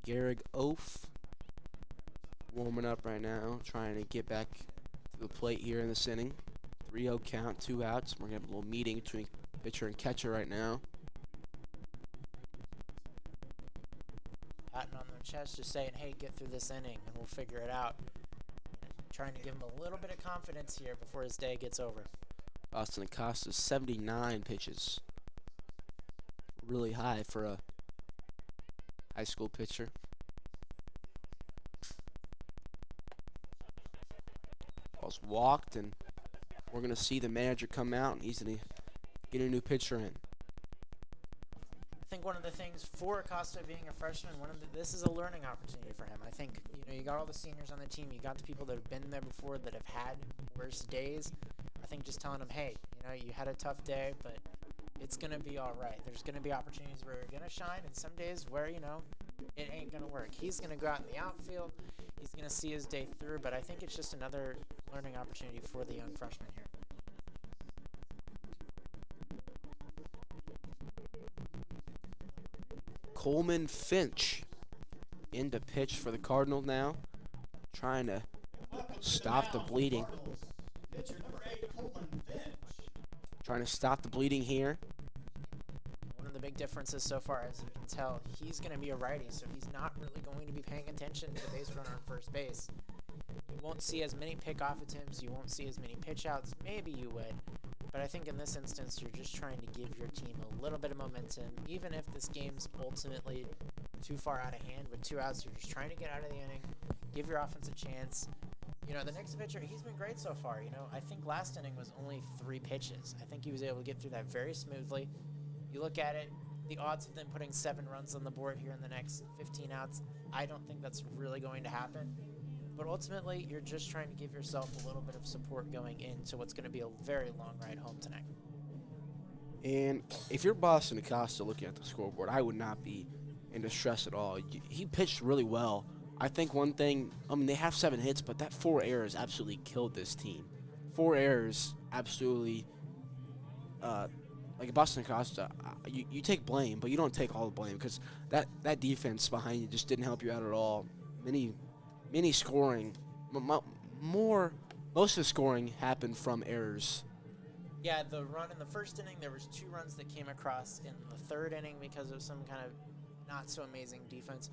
Garrig Oaf warming up right now, trying to get back to the plate here in this inning. 3-0 count, 2 outs. We're going to have a little meeting between pitcher and catcher right now. Patting on the chest, just saying, hey, get through this inning, and we'll figure it out. Trying to give him a little bit of confidence here before his day gets over. Austin Acosta, 79 pitches. Really high for a high school pitcher. Ball's walked, and we're going to see the manager come out, and he's going to get a new pitcher in. I think one of the things for Acosta being a freshman, this is a learning opportunity for him. I think, you got all the seniors on the team, you got the people that have been there before that have had worse days. I think just telling them, hey, you had a tough day, but it's going to be all right. There's going to be opportunities where you're going to shine, and some days where, it ain't going to work. He's going to go out in the outfield. He's going to see his day through, but I think it's just another learning opportunity for the young freshman here. Coleman Finch into pitch for the Cardinals now, trying to stop the bleeding. Pitcher number 8, Coleman Finch. Trying to stop the bleeding here. One of the big differences so far, as you can tell, he's going to be a righty, so he's not really going to be paying attention to the base runner on first base. You won't see as many pickoff attempts, you won't see as many pitch outs, maybe you would, but I think in this instance you're just trying to give your team a little bit of momentum. Even if this game's ultimately too far out of hand with 2 outs, you're just trying to get out of the inning, give your offense a chance, You know, the next pitcher, he's been great so far. You know, I think last inning was only 3 pitches. I think he was able to get through that very smoothly. You look at it, the odds of them putting 7 runs on the board here in the next 15 outs, I don't think that's really going to happen. But ultimately, you're just trying to give yourself a little bit of support going into what's going to be a very long ride home tonight. And if you're Boston Acosta looking at the scoreboard, I would not be in distress at all. He pitched really well. I think one thing, they have 7 hits, but that 4 errors absolutely killed this team. 4 errors absolutely, like Boston Acosta, you take blame, but you don't take all the blame because that defense behind you just didn't help you out at all. Many scoring, most of the scoring happened from errors. Yeah, the run in the first inning, there was 2 runs that came across in the third inning because of some kind of not so amazing defense.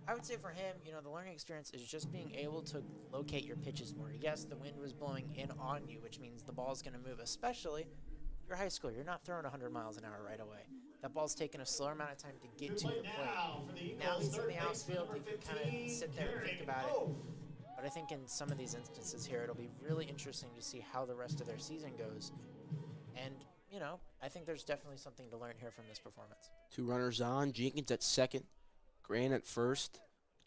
I would say for him, you know, the learning experience is just being able to locate your pitches more. Yes, the wind was blowing in on you, which means the ball's going to move, especially if you're high school. You're not throwing 100 miles an hour right away. That ball's taking a slower amount of time to get to the plate. Now he's in the outfield. He can kind of sit there and think about it. But I think in some of these instances here, it'll be really interesting to see how the rest of their season goes. And, you know, I think there's definitely something to learn here from this performance. 2 runners on. Jenkins at second. Grant at first.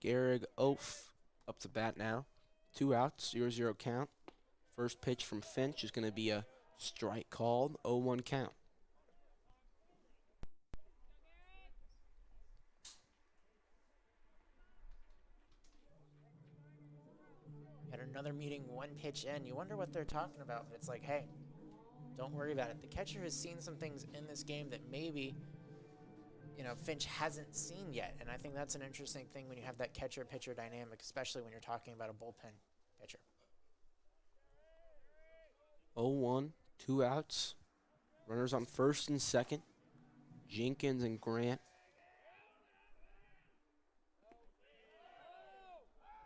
Gehrig Oaf up to bat now. 2 outs, 0-0 count. First pitch from Finch is going to be a strike called. 0-1 count. At another meeting, 1 pitch in. You wonder what they're talking about, but it's like, hey, don't worry about it. The catcher has seen some things in this game that maybe, you know, Finch hasn't seen yet. And I think that's an interesting thing when you have that catcher-pitcher dynamic, especially when you're talking about a bullpen pitcher. 0-1, 2 outs. Runners on first and second. Jenkins and Grant.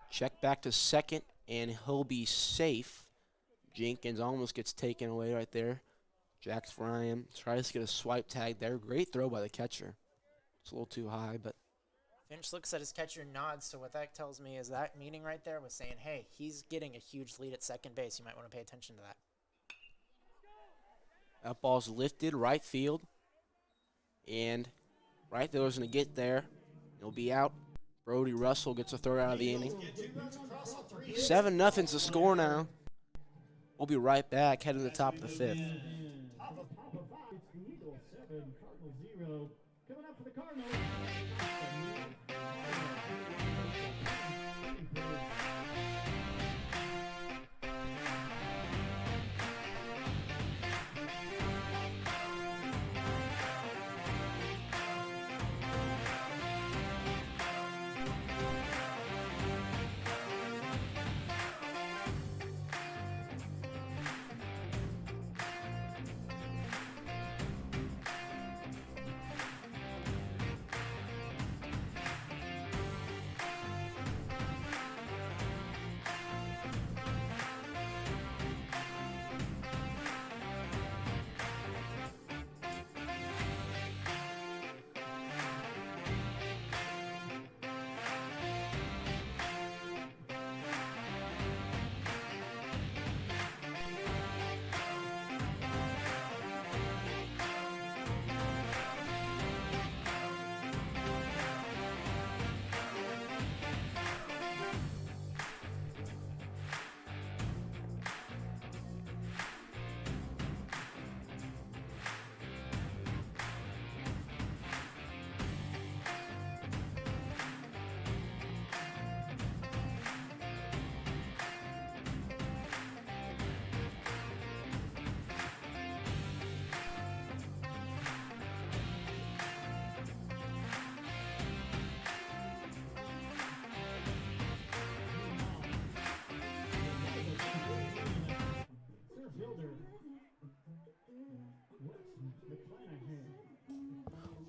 Check back to second, and he'll be safe. Jenkins almost gets taken away right there. Jax Ryan tries to get a swipe tag there. Great throw by the catcher. It's a little too high, but Finch looks at his catcher, nods. So what that tells me is that meeting right there was saying, hey, he's getting a huge lead at second base. You might want to pay attention to that. that ball's lifted right field. And right fielder's going to get there. He'll be out. Brody Russell gets a throw out of the inning. 7-0's the score now. We'll be right back, heading to the top of the 5th. Top of 5, it's the Eagles 7, Cardinals 0. Coming up for the Cardinals.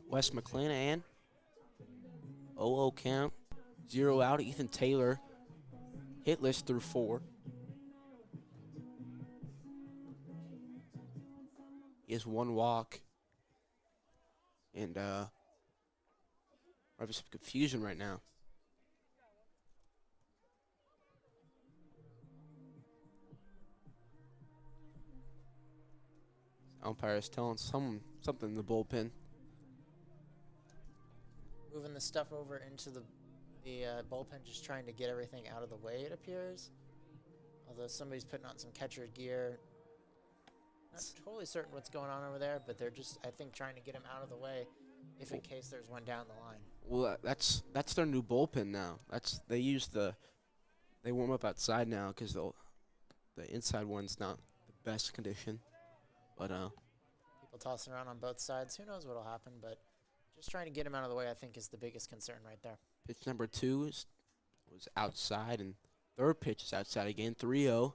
Wes McClanahan. 0-0 count. 0 out. Ethan Taylor hitless through 4. He has 1 walk. And we're having some confusion right now. Umpire is telling something in the bullpen. Moving the stuff over into the bullpen, just trying to get everything out of the way, it appears. Although somebody's putting on some catcher gear. Not totally certain what's going on over there, but they're just, I think, trying to get him out of the way if in case there's one down the line. Well, that's their new bullpen now. They warm up outside now because the inside one's not the best condition. But people tossing around on both sides. Who knows what'll happen, but just trying to get him out of the way, I think, is the biggest concern right there. pitch number 2 was outside, and third pitch is outside again. 3-0.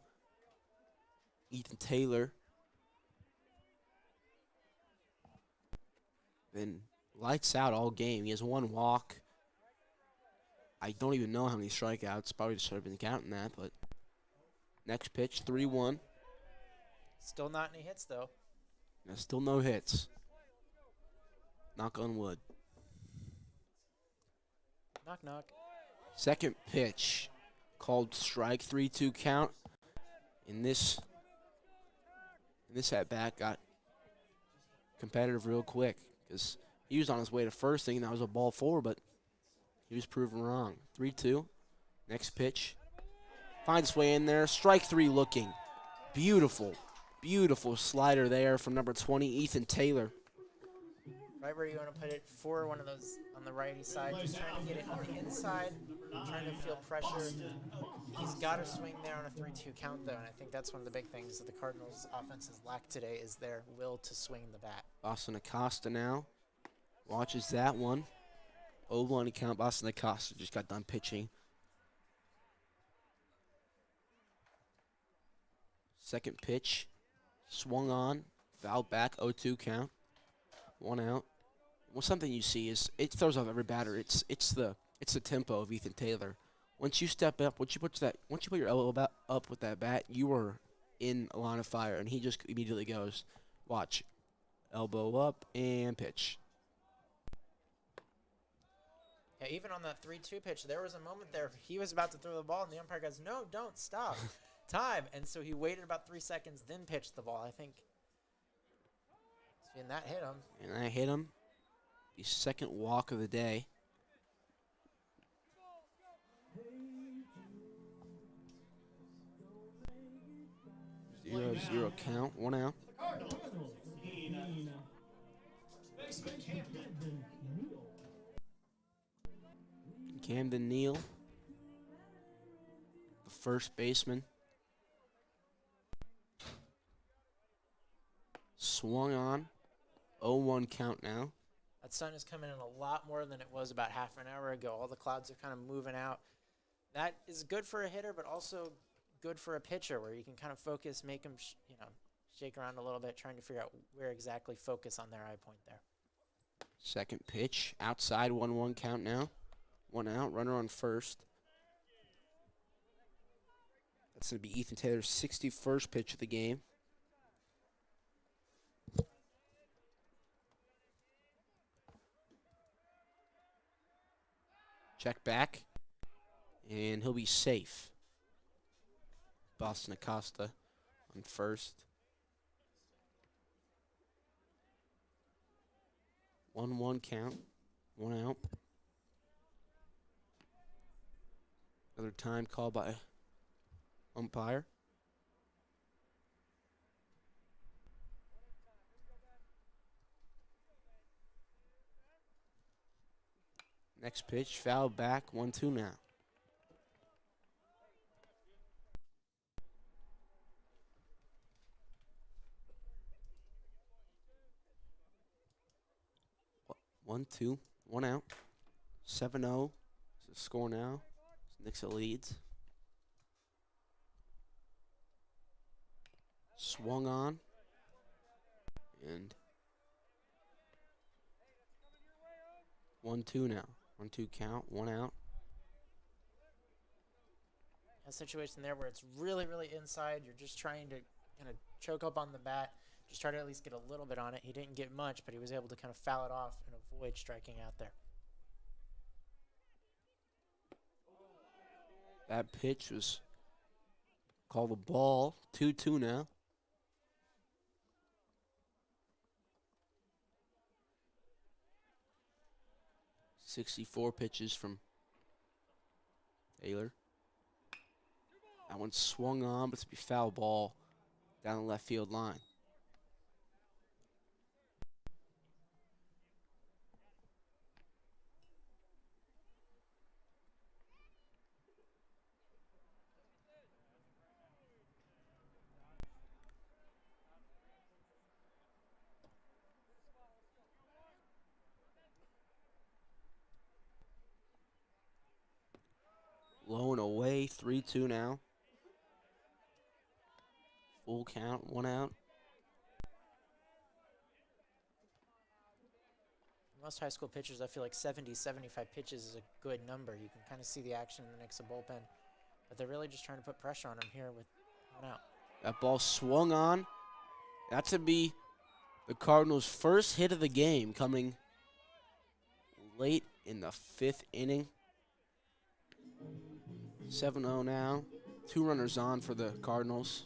Ethan Taylor. Been lights out all game. He has 1 walk. I don't even know how many strikeouts. Probably should have been counting that, but next pitch, 3-1. Still not any hits, though. There's still no hits. Knock on wood. Knock, knock. Second pitch, called strike, 3-2 count. In this at bat, got competitive real quick because he was on his way to first, thinking that was a ball 4, but he was proven wrong. 3-2. Next pitch, finds its way in there. Strike 3 looking. Beautiful, beautiful slider there from number 20, Ethan Taylor. Right where you want to put it, for one of those on the righty side, just trying to get it on the inside, trying to feel pressure. He's got to swing there on a 3-2 count, though, and I think that's one of the big things that the Cardinals' offenses lack today is their will to swing the bat. Boston Acosta now watches that one. 0-1 count. Boston Acosta just got done pitching. Second pitch, swung on, fouled back, 0-2 count. 1 out. Well, something you see is it throws off every batter. It's the tempo of Ethan Taylor. Once you step up, once you put your elbow up with that bat, you are in a line of fire, and he just immediately goes, watch, elbow up and pitch. Yeah, even on that 3-2 pitch, there was a moment there he was about to throw the ball, and the umpire goes, "No, don't stop, time." And so he waited about 3 seconds, then pitched the ball. I think. And that hit him. And that hit him. The second walk of the day. 0-0 count. 1 out. Camden Neal, the first baseman. Swung on. 0-1 count now. That sun is coming in a lot more than it was about half an hour ago. All the clouds are kind of moving out. That is good for a hitter, but also good for a pitcher where you can kind of focus, make them, shake around a little bit, trying to figure out where exactly focus on their eye point there. Second pitch, outside, 1-1 count now. 1 out, runner on first. That's going to be Ethan Taylor's 61st pitch of the game. Check back, and he'll be safe. Boston Acosta on first. 1-1 count, 1 out. Another time called by umpire. Next pitch, foul back, 1-2 now. One, 2, 1 out. 7-0 is the score now. Nixa leads. Swung on. And 1-2 now. 1-2 count, 1 out. A situation there where it's really, really inside. You're just trying to kind of choke up on the bat. Just try to at least get a little bit on it. He didn't get much, but he was able to kind of foul it off and avoid striking out there. That pitch was called a ball. 2-2 now. 64 pitches from Taylor. That one swung on, but it's a foul ball down the left field line. Low and away, 3-2 now. Full count, 1 out. Most high school pitchers, I feel like 70, 75 pitches is a good number. You can kind of see the action in the Nixa bullpen. But they're really just trying to put pressure on him here with 1 out. That ball swung on. That's to be the Cardinals' first hit of the game, coming late in the 5th inning. 7-0 now. 2 runners on for the Cardinals.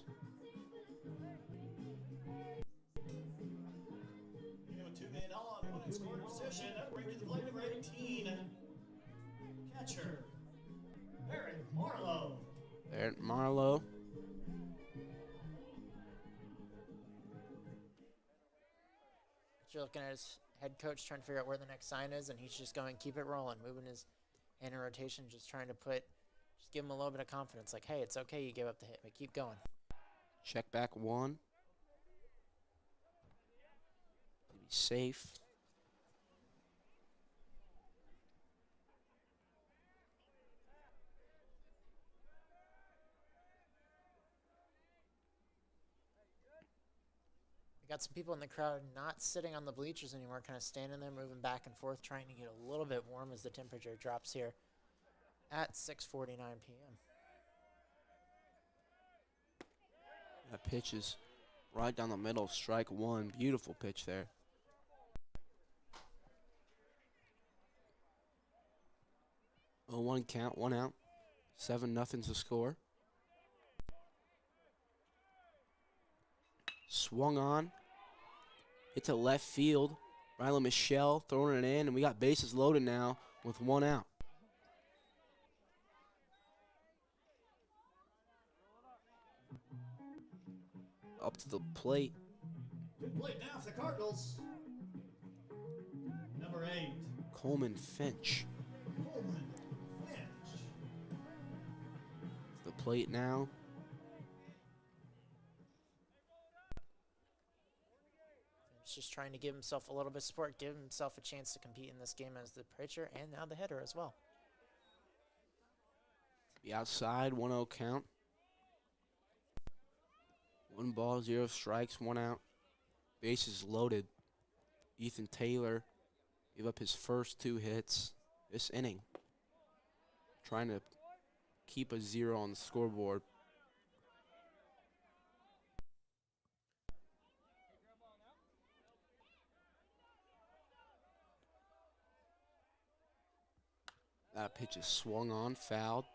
Two men on, one in scoring position. Right to the plate, number 18. Catcher, Barrett Marlowe. Barrett Marlowe. You're looking at his head coach trying to figure out where the next sign is, and he's just going, keep it rolling, moving his hand in rotation, just trying to just give him a little bit of confidence. Like, hey, it's okay, you gave up the hit, but keep going. Check back 1. To be safe. Got some people in the crowd not sitting on the bleachers anymore, kind of standing there, moving back and forth, trying to get a little bit warm as the temperature drops here at 6:49 p.m. That pitch is right down the middle, strike 1. Beautiful pitch there. Oh, 1 count, 1 out. 7-0 to score. Swung on. Hit to left field. Rylan Michelle throwing it in, and we got bases loaded now with 1 out. Up to the plate. Good plate now for the Cardinals. Number 8. Coleman Finch. Coleman Finch. To the plate now. He's just trying to give himself a little bit of support, give himself a chance to compete in this game as the pitcher and now the hitter as well. The outside, 1-0 count. 1 ball, 0 strikes, 1 out. Bases loaded. Ethan Taylor gave up his first 2 hits this inning. Trying to keep a 0 on the scoreboard. That pitch is swung on, fouled.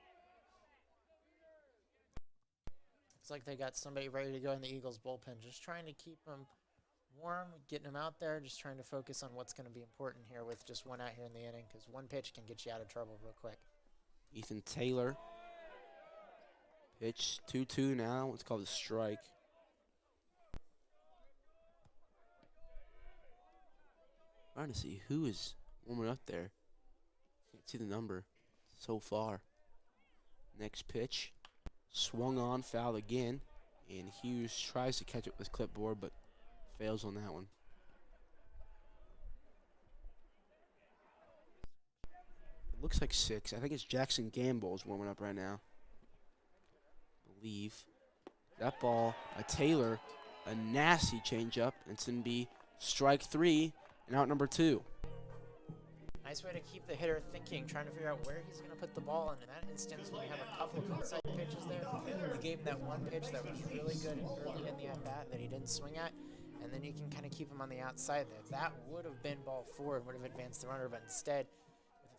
Looks like they got somebody ready to go in the Eagles bullpen, just trying to keep them warm, getting them out there, just trying to focus on what's going to be important here with just 1 out here in the inning, because 1 pitch can get you out of trouble real quick. Ethan Taylor. Pitch 2-2 now. What's called a strike. Trying to see who is warming up there. Can't see the number so far. Next pitch. Swung on, fouled again. And Hughes tries to catch it with clipboard, but fails on that one. It looks like 6. I think it's Jackson Gamble's warming up right now. Believe. That ball, a Taylor, a nasty changeup. It's going to be strike 3 and out number 2. Nice way to keep the hitter thinking, trying to figure out where he's going to put the ball. And in that instance, when you have a couple of inside pitches there, you gave him that 1 pitch that was really good early in the at-bat that he didn't swing at, and then you can kind of keep him on the outside there. That would have been ball 4 and would have advanced the runner, but instead,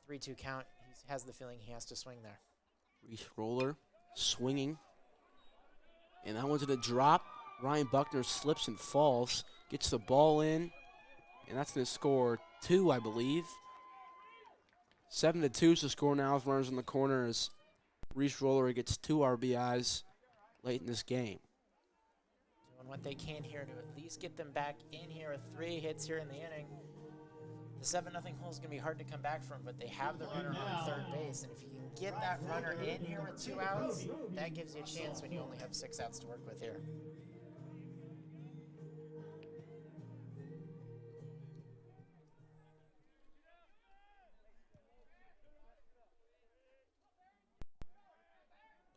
with a 3-2 count, he has the feeling he has to swing there. Reese Roller swinging. And that one's going to drop. Ryan Buckner slips and falls, gets the ball in, and that's going to score 2, I believe. 7-2 is the score now with runners in the corner as Reese Roller gets 2 RBIs late in this game. Doing what they can here to at least get them back in here with 3 hits here in the inning. The 7-0 hole is going to be hard to come back from, but they have the runner on third base, and if you can get that runner in here with 2 outs, that gives you a chance when you only have 6 outs to work with here.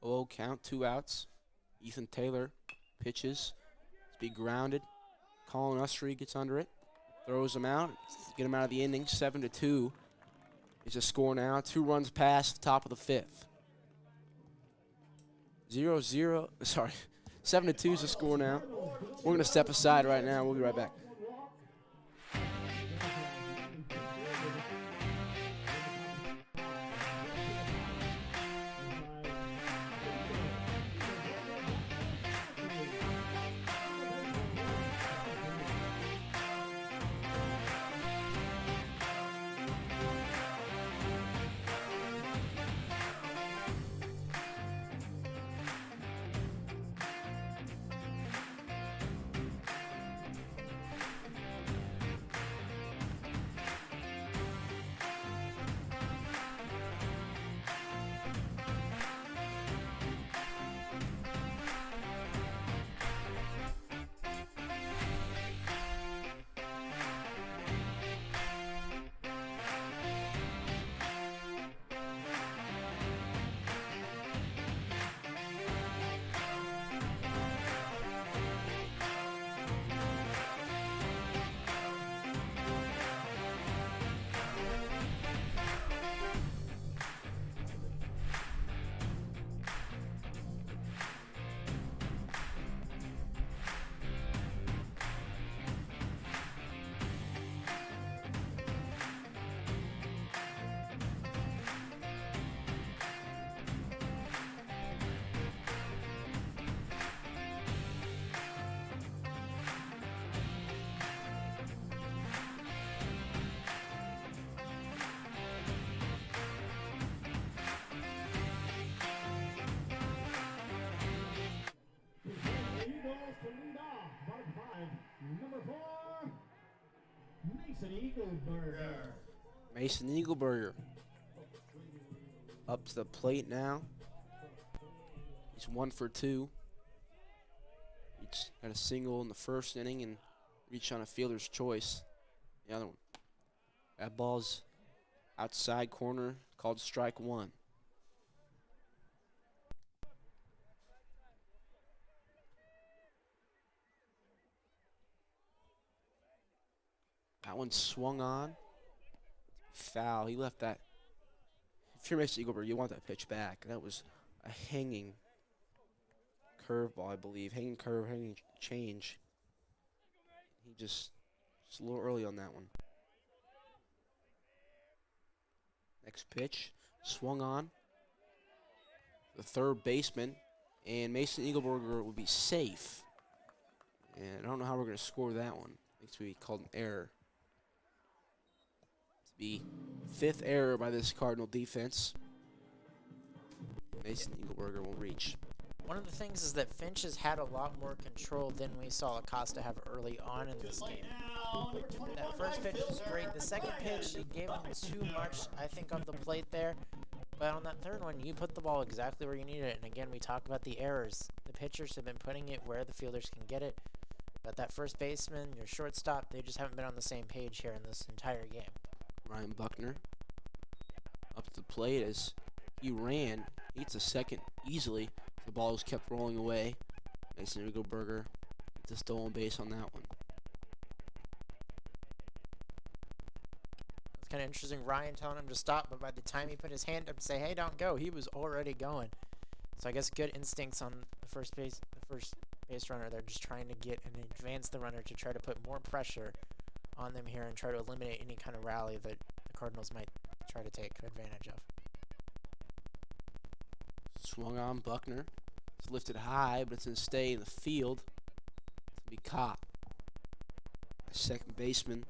Oh, count, 2 outs. Ethan Taylor pitches. It's be grounded. Colin Ustry gets under it. Throws him out. Get him out of the inning. 7-2 is the score now. 2 runs past the top of the 5th. 0-0. Sorry. 7-2 is the score now. We're going to step aside right now. We'll be right back. To lead off, bottom 5, number 4, Mason Eagleburger. Mason Eagleburger up to the plate now. He's 1 for 2. He's got a single in the first inning and reached on a fielder's choice. The other one. That ball's outside corner, called strike 1. That one swung on. Foul. He left that. If you're Mason Eagleburger, you want that pitch back. That was a hanging curveball, I believe. Hanging curve, hanging change. He just a little early on that one. Next pitch. Swung on. The third baseman. And Mason Eagleburger will be safe. And I don't know how we're going to score that one. It's going to be called an error. The 5th error by this Cardinal defense. Mason Eagleburger will reach. One of the things is that Finch has had a lot more control than we saw Acosta have early on in this game. That first pitch was great. The second pitch, he gave him too much, I think, of the plate there. But on that third one, you put the ball exactly where you need it. And again, we talk about the errors. The pitchers have been putting it where the fielders can get it. But that first baseman, your shortstop, they just haven't been on the same page here in this entire game. Ryan Buckner up to the plate as he ran. He gets a second easily. The ball was kept rolling away. Mason Eagleburger gets a stolen base on that one. It's kind of interesting. Ryan telling him to stop, but by the time he put his hand up to say, "Hey, don't go," he was already going. So I guess good instincts on the first base runner. They're just trying to get and advance the runner to try to put more pressure on them here and try to eliminate any kind of rally that the Cardinals might try to take advantage of. Swung on Buckner. It's lifted high, but it's going to stay in the field. It's going to be caught. Second baseman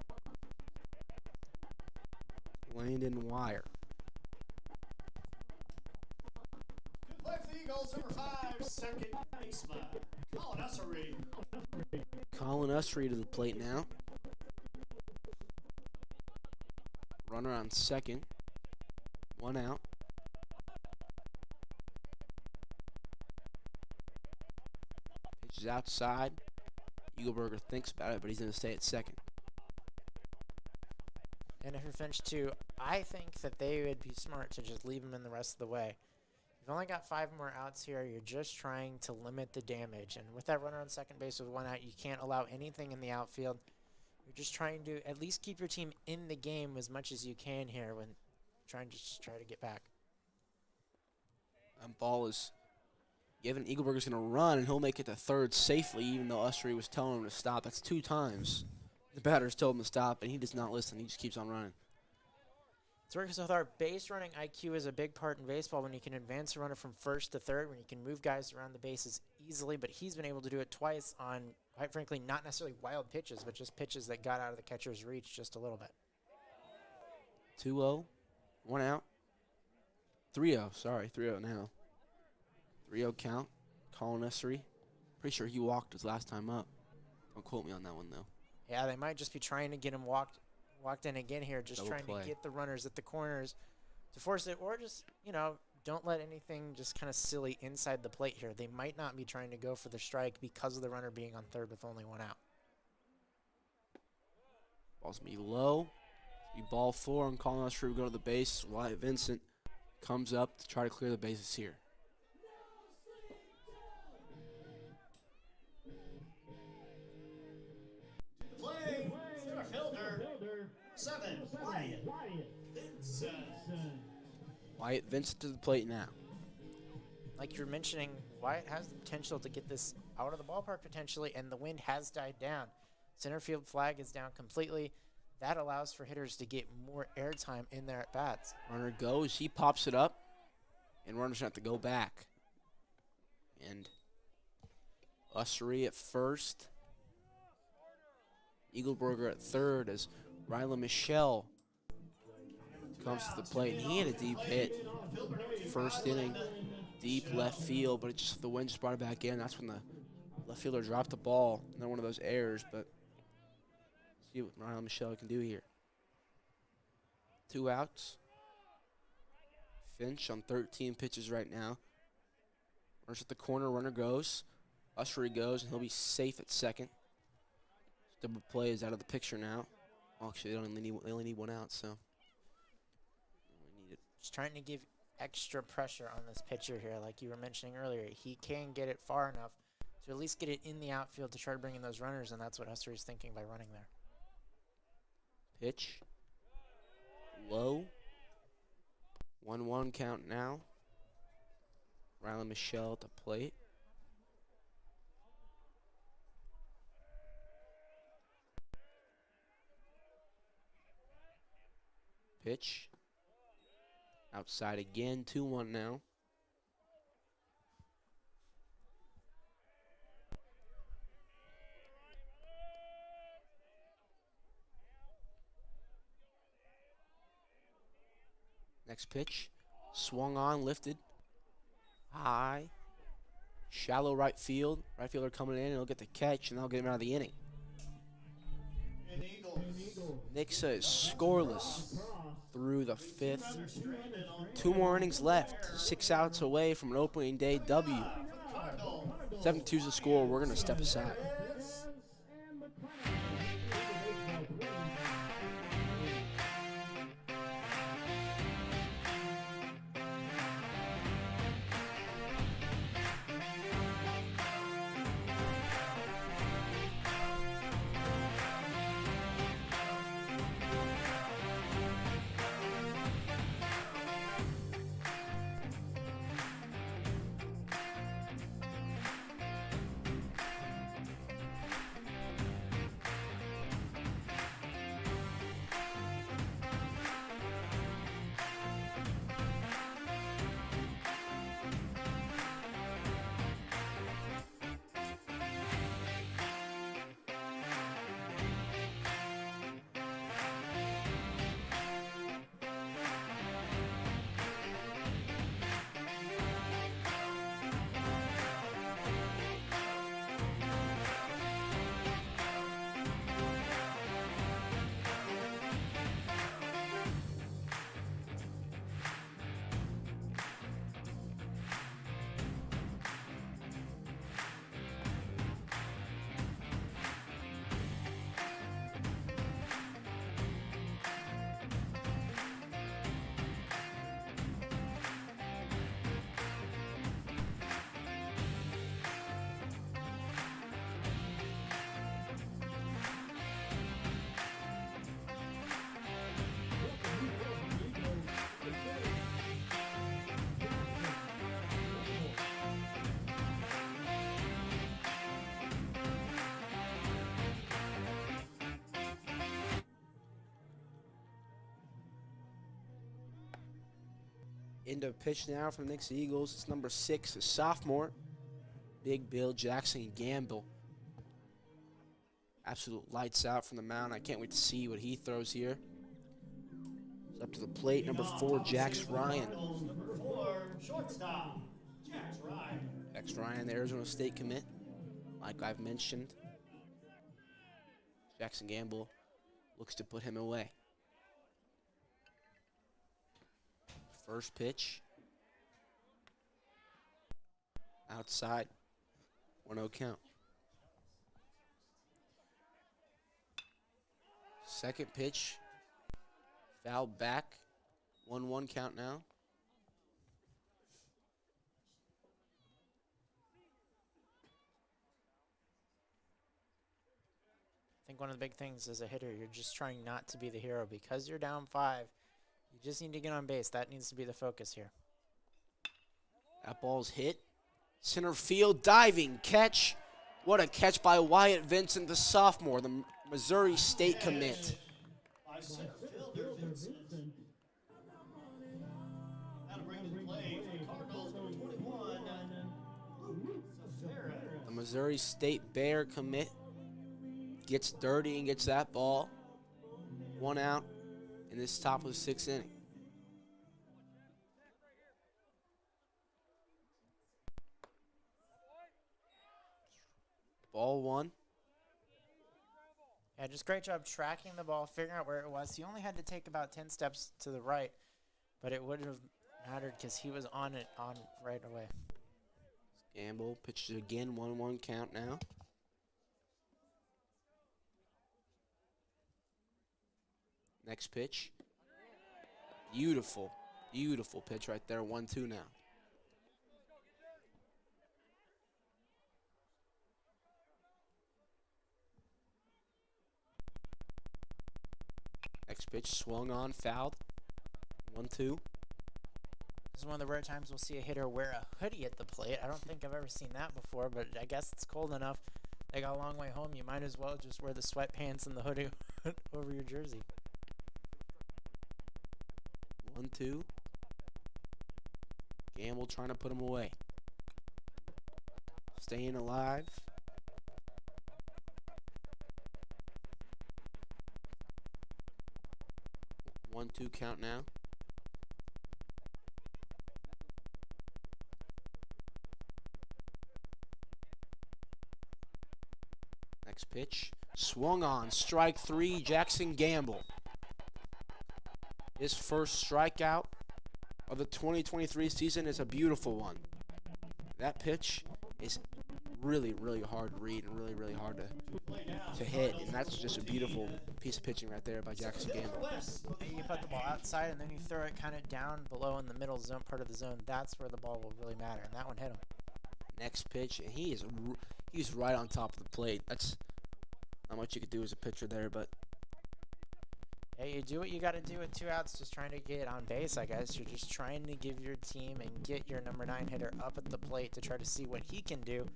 Landon Wire. Cardinals, number 5, second baseman, Colin Ussery. Colin Ussery to the plate now. Runner on second. 1 out. Pitch is outside. Eagleberger thinks about it, but he's going to stay at second. And if you're Finch too, I think that they would be smart to just leave him in the rest of the way. You've only got 5 more outs here. You're just trying to limit the damage. And with that runner on second base with 1 out, you can't allow anything in the outfield. You're just trying to at least keep your team in the game as much as you can here when trying to just try to get back. And ball is given. Eagleberger's going to run, and he'll make it to third safely, even though Ussery was telling him to stop. That's 2 times. The batter's told him to stop, and he does not listen. He just keeps on running. It's working with our base running IQ is a big part in baseball when you can advance a runner from first to third, when you can move guys around the bases easily, but he's been able to do it twice on, quite frankly, not necessarily wild pitches, but just pitches that got out of the catcher's reach just a little bit. 2-0, 1 out. 3-0, sorry, 3-0 now. 3-0 count. Colin Ussery. Pretty sure he walked his last time up. Don't quote me on that one, though. Yeah, they might just be trying to get him walked in again here, just Double trying play. to get the runners at the corners to force it, or just, don't let anything just kind of silly inside the plate here. They might not be trying to go for the strike because of the runner being on third with only 1 out. Ball's going to be low. Be ball 4, and Colin Ussery will go to the base. Wyatt Vincent comes up to try to clear the bases here. Play, center fielder, 7, Wyatt Vincent. Wyatt Vincent to the plate now. Like you're mentioning, Wyatt has the potential to get this out of the ballpark potentially, and the wind has died down. Center field flag is down completely. That allows for hitters to get more airtime in their at-bats. Runner goes. He pops it up, and runners have to go back. And Ussery at first. Eagleberger at third as Rylan Michelle comes to the plate. And he had a deep hit first inning, deep left field, but the wind just brought it back in. That's when the left fielder dropped the ball. Another one of those errors, but see what Rylan Michelle can do here. 2 outs. Finch on 13 pitches right now. Runners at the corner, runner goes. Ussery goes, and he'll be safe at second. Double play is out of the picture now. Well, actually, they only need 1 out, so. Just trying to give extra pressure on this pitcher here, like you were mentioning earlier. He can get it far enough to at least get it in the outfield to try to bring in those runners, and that's what Ussery's thinking by running there. Pitch. Low. 1-1 count now. Rylan Michelle at the plate. Pitch. Outside again. 2-1 now. Next pitch. Swung on, lifted. High. Shallow right field. Right fielder coming in, and he'll get the catch, and that'll get him out of the inning. And Eagles. Nixa is scoreless through the 5th. 2 more innings left. 6 outs away from an opening day W. 7-2 is the score. We're going to step aside. End of pitch now from the Nixa Eagles. It's number 6, the sophomore, Big Bill Jackson Gamble. Absolute lights out from the mound. I can't wait to see what he throws here. It's up to the plate, number 4, Jax Ryan. Number 4, shortstop, Jax Ryan. Jax Ryan, the Arizona State commit, like I've mentioned. Jackson Gamble looks to put him away. First pitch. Outside. 1-0 count. Second pitch. Foul back. 1-1 count now. I think one of the big things as a hitter, you're just trying not to be the hero. Because you're down 5, you just need to get on base. That needs to be the focus here. That ball's hit. Center field diving catch. What a catch by Wyatt Vincent, the sophomore, the Missouri State commit. By center fielder Vincent. Now to bring to the play for the Cardinals, number 21, Savera. The Missouri State Bear commit gets dirty and gets that ball. 1 out in this top of the 6th inning. Ball 1. Yeah, just great job tracking the ball, figuring out where it was. He only had to take about 10 steps to the right, but it wouldn't have mattered because he was on it right away. Gamble pitches again, 1-1 count now. Next pitch. Beautiful, beautiful pitch right there, 1-2 now. Next pitch swung on, fouled. 1-2. This is one of the rare times we'll see a hitter wear a hoodie at the plate. I don't think I've ever seen that before, but I guess it's cold enough. They got a long way home. You might as well just wear the sweatpants and the hoodie over your jersey. 1-2. Gamble trying to put him away. Staying alive. One, 2 count now. Next pitch. Swung on. Strike 3, Jackson Gamble. His first strikeout of the 2023 season is a beautiful one. That pitch is really, really hard to read and really, really hard to hit. And that's just a beautiful piece of pitching right there by Jackson Gamble. You put the ball outside and then you throw it kind of down below in the middle zone, part of the zone. That's where the ball will really matter. And that one hit him. Next pitch, and he's right on top of the plate. That's not much you could do as a pitcher there, but yeah, you do what you got to do with 2 outs, just trying to get on base, I guess. You're just trying to give your team and get your number 9 hitter up at the plate to try to see what he can do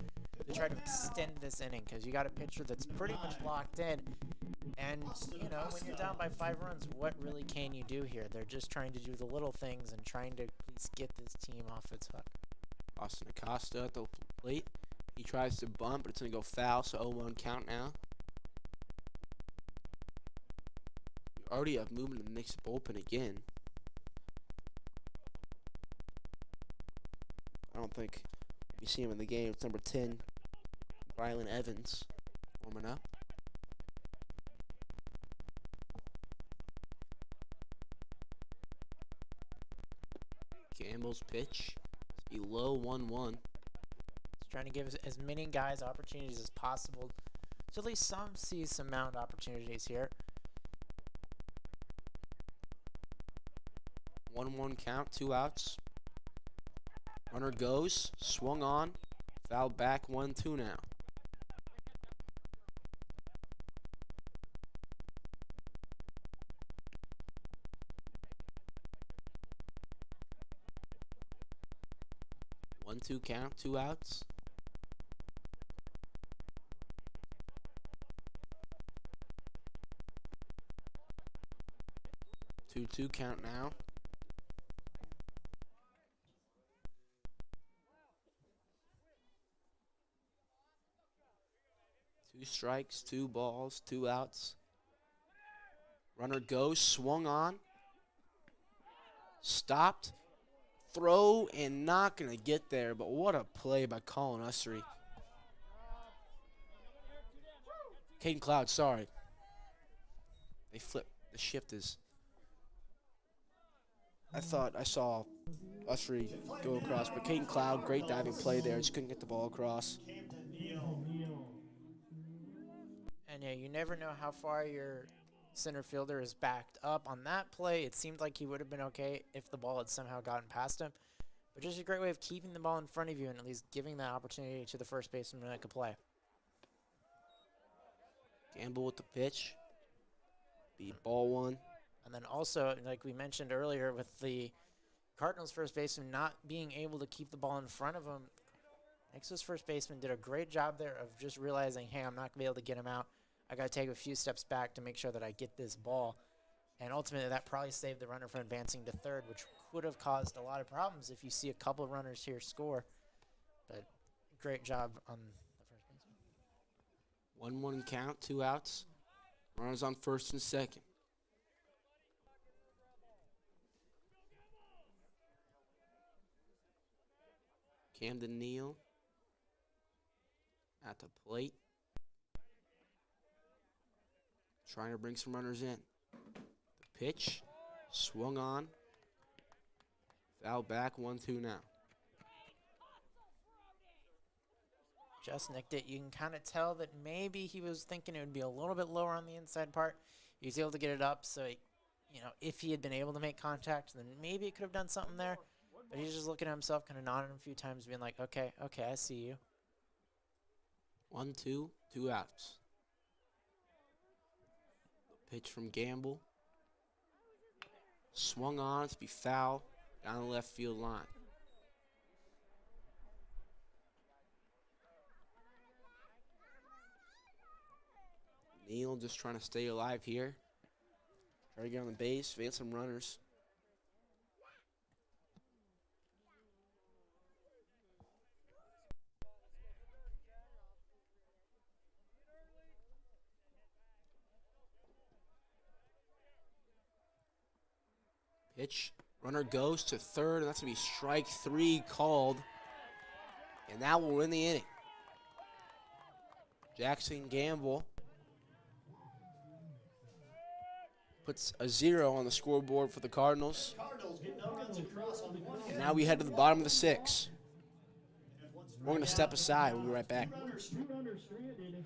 to try to extend this inning, because you got a pitcher that's pretty much locked in. And, you know, when you're down by 5 runs, what really can you do here? They're just trying to do the little things and trying to at least get this team off its hook. Austin Acosta at the plate. He tries to bunt, but it's going to go foul, so 0-1 count now. We already have movement in the Nixa bullpen again. I don't think you see him in the game. It's number 10, Rylan Evans, warming up. Gamble's pitch is below 1-1. He's trying to give as many guys opportunities as possible, so at least some see some mound opportunities here. 1-1 count, 2 outs. Runner goes, swung on, foul back, 1-2 now. One, 2 count, 2 outs. Two count now. strikes, 2 balls, 2 outs. Runner goes, swung on. Stopped. Throw and not going to get there, but what a play by Colin Ussery. Caden Cloud, sorry. They flipped. The shift is. I thought I saw Ussery go across, but Caden Cloud, great diving play there. Just couldn't get the ball across. Camden Neal. And yeah, you never know how far your center fielder is backed up. On that play, it seemed like he would have been okay if the ball had somehow gotten past him. But just a great way of keeping the ball in front of you and at least giving that opportunity to the first baseman to make a play. Gamble with the pitch. Beat ball 1. And then also, like we mentioned earlier, with the Cardinals first baseman not being able to keep the ball in front of him, Nixa's first baseman did a great job there of just realizing, hey, I'm not going to be able to get him out. I got to take a few steps back to make sure that I get this ball. And ultimately, that probably saved the runner from advancing to third, which would have caused a lot of problems if you see a couple of runners here score. But great job on the first baseman. 1-1 count, 2 outs. Runners on first and second. Camden Neal at the plate. Trying to bring some runners in. The pitch, swung on. Foul back, 1-2 now. Just nicked it. You can kind of tell that maybe he was thinking it would be a little bit lower on the inside part. He was able to get it up, so if he had been able to make contact, then maybe it could have done something there. But he's just looking at himself, kind of nodding a few times, being like, okay, I see you. 1-2, 2 outs. Pitch from Gamble. Swung on to be foul down the left field line. Neal just trying to stay alive here. Try to get on the base, advance some runners. Pitch. Runner goes to third, and that's going to be strike 3 called. And that will win the inning. Jackson Gamble puts a 0 on the scoreboard for the Cardinals. Cardinals get no guns across on one And now we head to the bottom of the 6th. We're going to step aside. We'll be right back. Two runners stranded.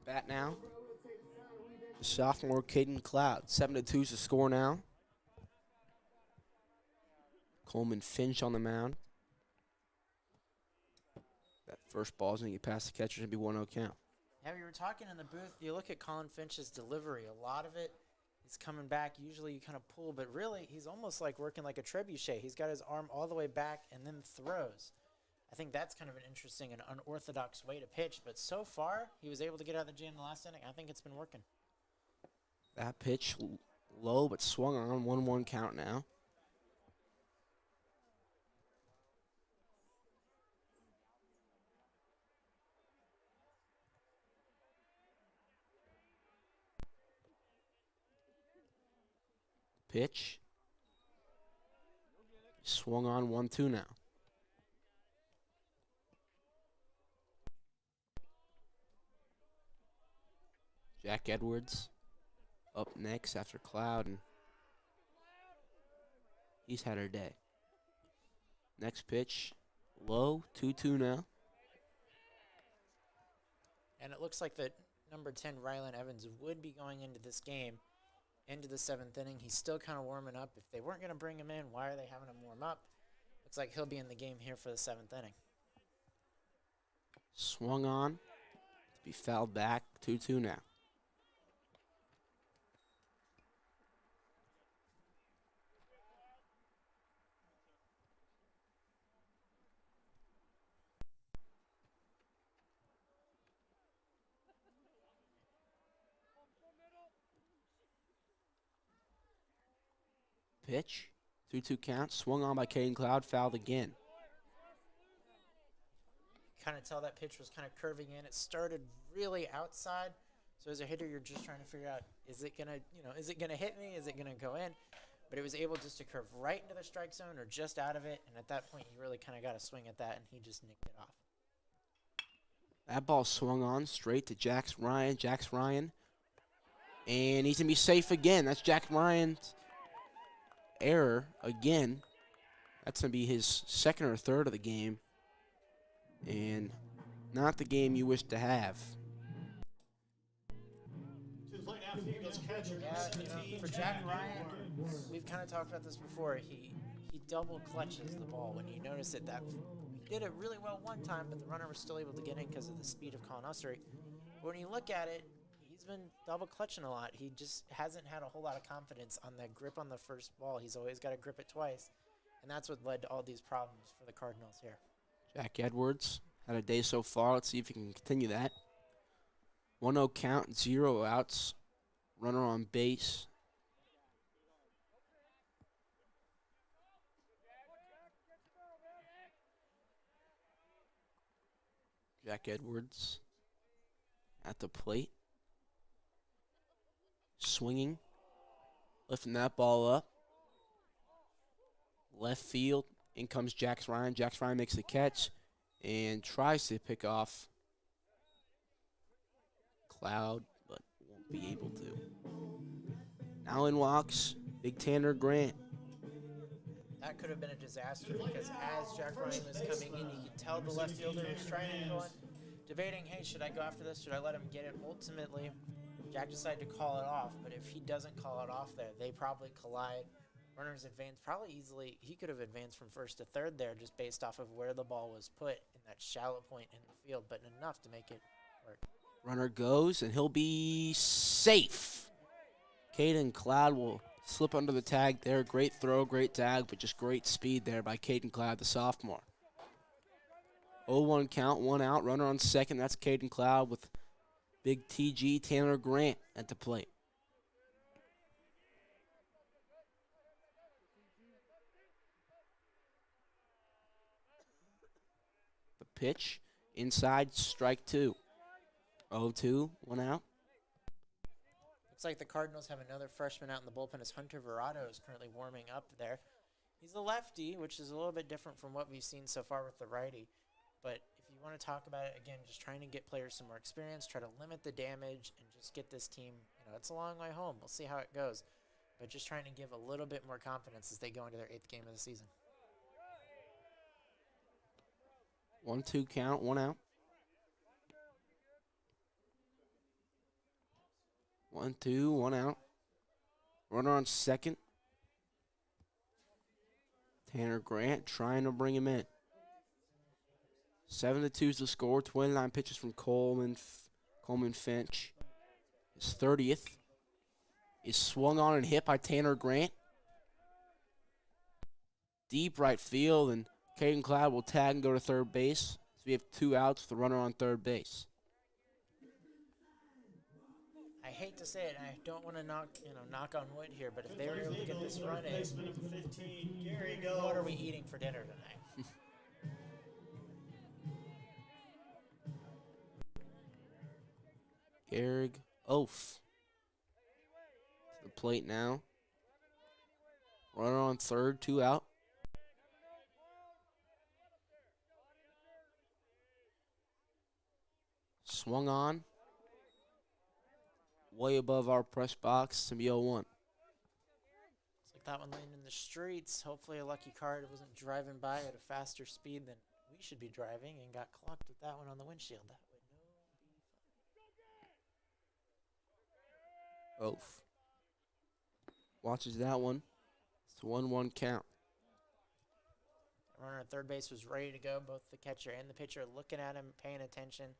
bat now. The sophomore Caden Cloud. 7-2 is the score now. Coleman Finch on the mound. That first ball's going to get past the catcher and be 1-0 count. Yeah, we were talking in the booth. You look at Colin Finch's delivery. A lot of it, he's coming back. Usually you kind of pull, but really he's almost like working like a trebuchet. He's got his arm all the way back and then throws. I think that's kind of an interesting and unorthodox way to pitch, but so far he was able to get out of the jam in the last inning. I think it's been working. That pitch low but swung on. 1-1 count now. Pitch. Swung on 1-2 now. Jack Edwards up next after Cloud, and he's had her day. Next pitch, low, 2-2 now. And it looks like that number 10, Rylan Evans, would be going into this game, into the 7th inning. He's still kind of warming up. If they weren't going to bring him in, why are they having him warm up? Looks like he'll be in the game here for the 7th inning. Swung on, to be fouled back, 2-2 now. Pitch, 2-2 count, swung on by Caden Cloud, fouled again. Kind of tell that pitch was kind of curving in. It started really outside. So as a hitter, you're just trying to figure out, is it gonna hit me? Is it gonna go in? But it was able just to curve right into the strike zone or just out of it. And at that point, you really kind of got to swing at that, and he just nicked it off. That ball swung on straight to Jax Ryan. And he's gonna be safe again. That's Jack Ryan's error again. That's going to be his second or third of the game, and not the game you wish to have. Yeah, for Jack Ryan, we've kind of talked about this before. He double clutches the ball. When you notice it, that he did it really well one time, but the runner was still able to get in because of the speed of Colin Ussery. When you look at it, he's been double clutching a lot. He just hasn't had a whole lot of confidence on that grip on the first ball. He's always got to grip it twice, and that's what led to all these problems for the Cardinals here. Jack Edwards had a day so far. Let's see if he can continue that. 1-0 count, 0 outs. Runner on base. Jack Edwards at the plate. Swinging. Lifting that ball up. Left field. In comes Jax Ryan. Jax Ryan makes the catch and tries to pick off Cloud, but won't be able to. Now in walks Big Tanner Grant. That could have been a disaster because as Jack Ryan was coming in, you could tell the left fielder was trying to go in, debating, hey, should I go after this? Should I let him get it? Ultimately, Jack decided to call it off, but if he doesn't call it off there, they probably collide. Runners advance probably easily. He could have advanced from first to third there just based off of where the ball was put in that shallow point in the field, but enough to make it work. Runner goes, and he'll be safe. Caden Cloud will slip under the tag there. Great throw, great tag, but just great speed there by Caden Cloud, the sophomore. 0-1 count, 1 out. Runner on second. That's Caden Cloud with Big TG Tanner Grant at the plate. The pitch, inside, strike 2. 0-2, 1 out. Looks like the Cardinals have another freshman out in the bullpen as Hunter Verado is currently warming up there. He's a lefty, which is a little bit different from what we've seen so far with the righty. But if you want to talk about it, again, just trying to get players some more experience, try to limit the damage, and just get this team, it's a long way home. We'll see how it goes. But just trying to give a little bit more confidence as they go into their 8th game of the season. 1-2 count, 1 out. 1-2, 1 out. Runner on second. Tanner Grant trying to bring him in. 7-2 is the score. 29 pitches from Coleman Finch. His 30th is swung on and hit by Tanner Grant. Deep right field, and Caden Cloud will tag and go to third base. So we have 2 outs with the runner on third base. I hate to say it, and I don't want to knock on wood here, but if they were able to get this run in, Baseman number 15, Gary Go. what are we eating for dinner tonight? Garrig Oaf to the plate now. Runner on third, 2 out. Swung on. Way above our press box. It's going to be 0-1. Looks like that one landed in the streets. Hopefully a lucky card wasn't driving by at a faster speed than we should be driving and got clocked with that one on the windshield. That would no be fun. Oaf watches that one. It's a 1-1 count. Runner at third base was ready to go. Both the catcher and the pitcher looking at him, paying attention.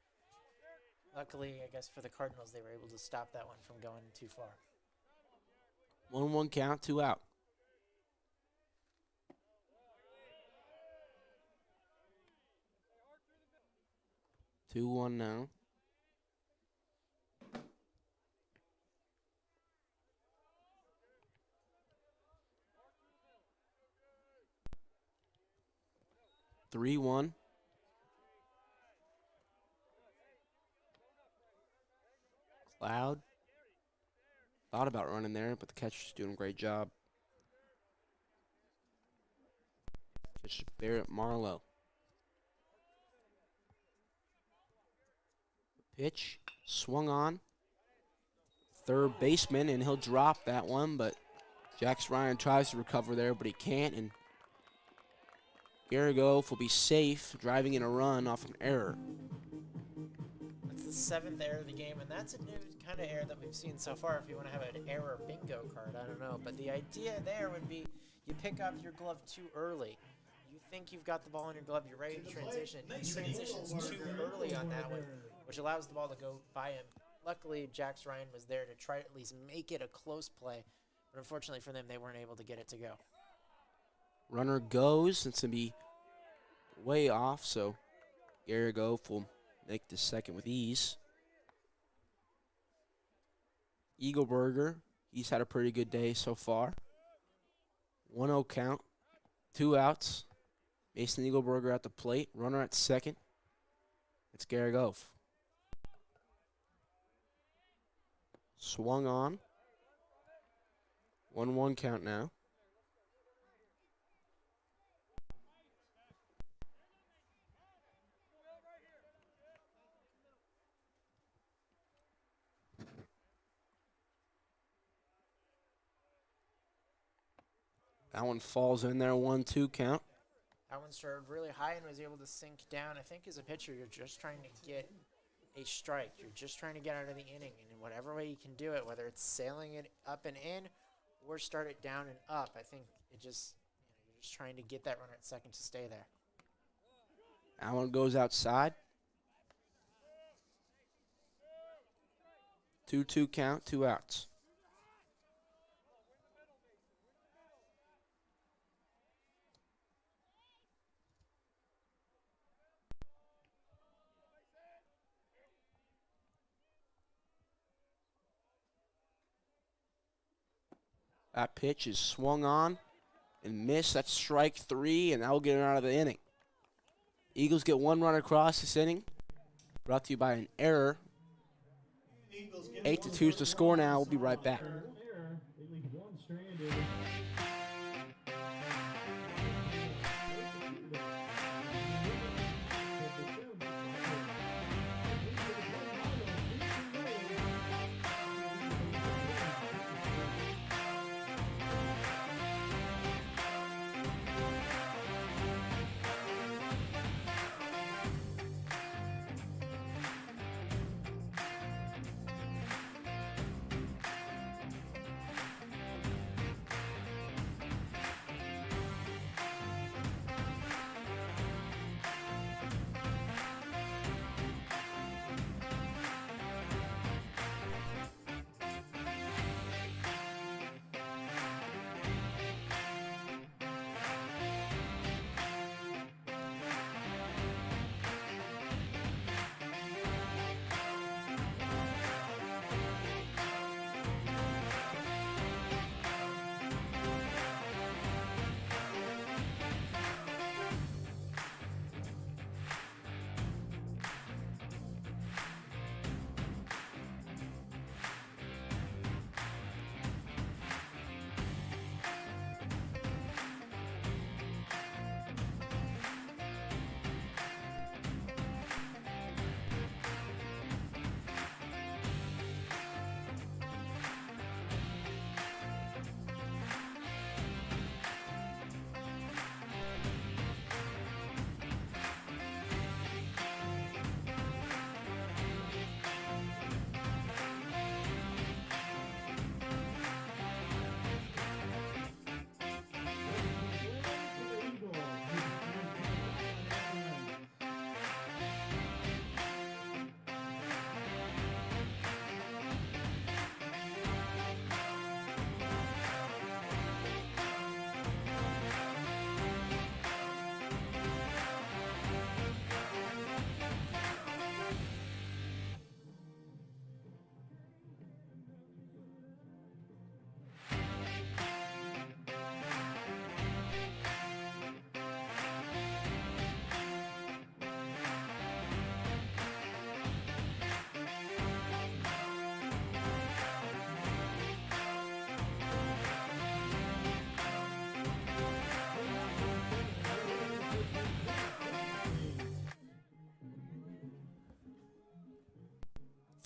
Luckily, I guess for the Cardinals, they were able to stop that one from going too far. 1-1 count, 2 out. Two one now. Three one. Cloud. Thought about running there, but the catcher's doing a great job. Catcher Barrett Marlowe. Pitch swung on. Third baseman, and he'll drop that one, but Jax Ryan tries to recover there, but he can't, and Garrigoff will be safe, driving in a run off an error. That's the 7th error of the game, and that's a new kind of error that we've seen so far. If you want to have an error bingo card, I don't know. But the idea there would be you pick up your glove too early. You think you've got the ball in your glove, you're ready to transition. He transitions too early on that one, which allows the ball to go by him. Luckily, Jax Ryan was there to try to at least make it a close play, but unfortunately for them, they weren't able to get it to go. Runner goes. It's going to be way off, so Garrigoff will make the second with ease. Eagleburger, he's had a pretty good day so far. 1-0 count, 2 outs. Mason Eagleburger at the plate. Runner at second. It's Garrigoff. Swung on. 1-1 count now. That one falls in there, 1-2 count. That one started really high and was able to sink down. I think as a pitcher, you're just trying to get a strike. You're just trying to get out of the inning. And in whatever way you can do it, whether it's sailing it up and in or start it down and up, I think it just, you're just trying to get that runner at second to stay there. That one goes outside. 2-2 count, 2 outs. That pitch is swung on and missed. That's strike 3, and that will get him out of the inning. Eagles get 1 run across this inning. Brought to you by an error. 8-2 is the score now. We'll be right back.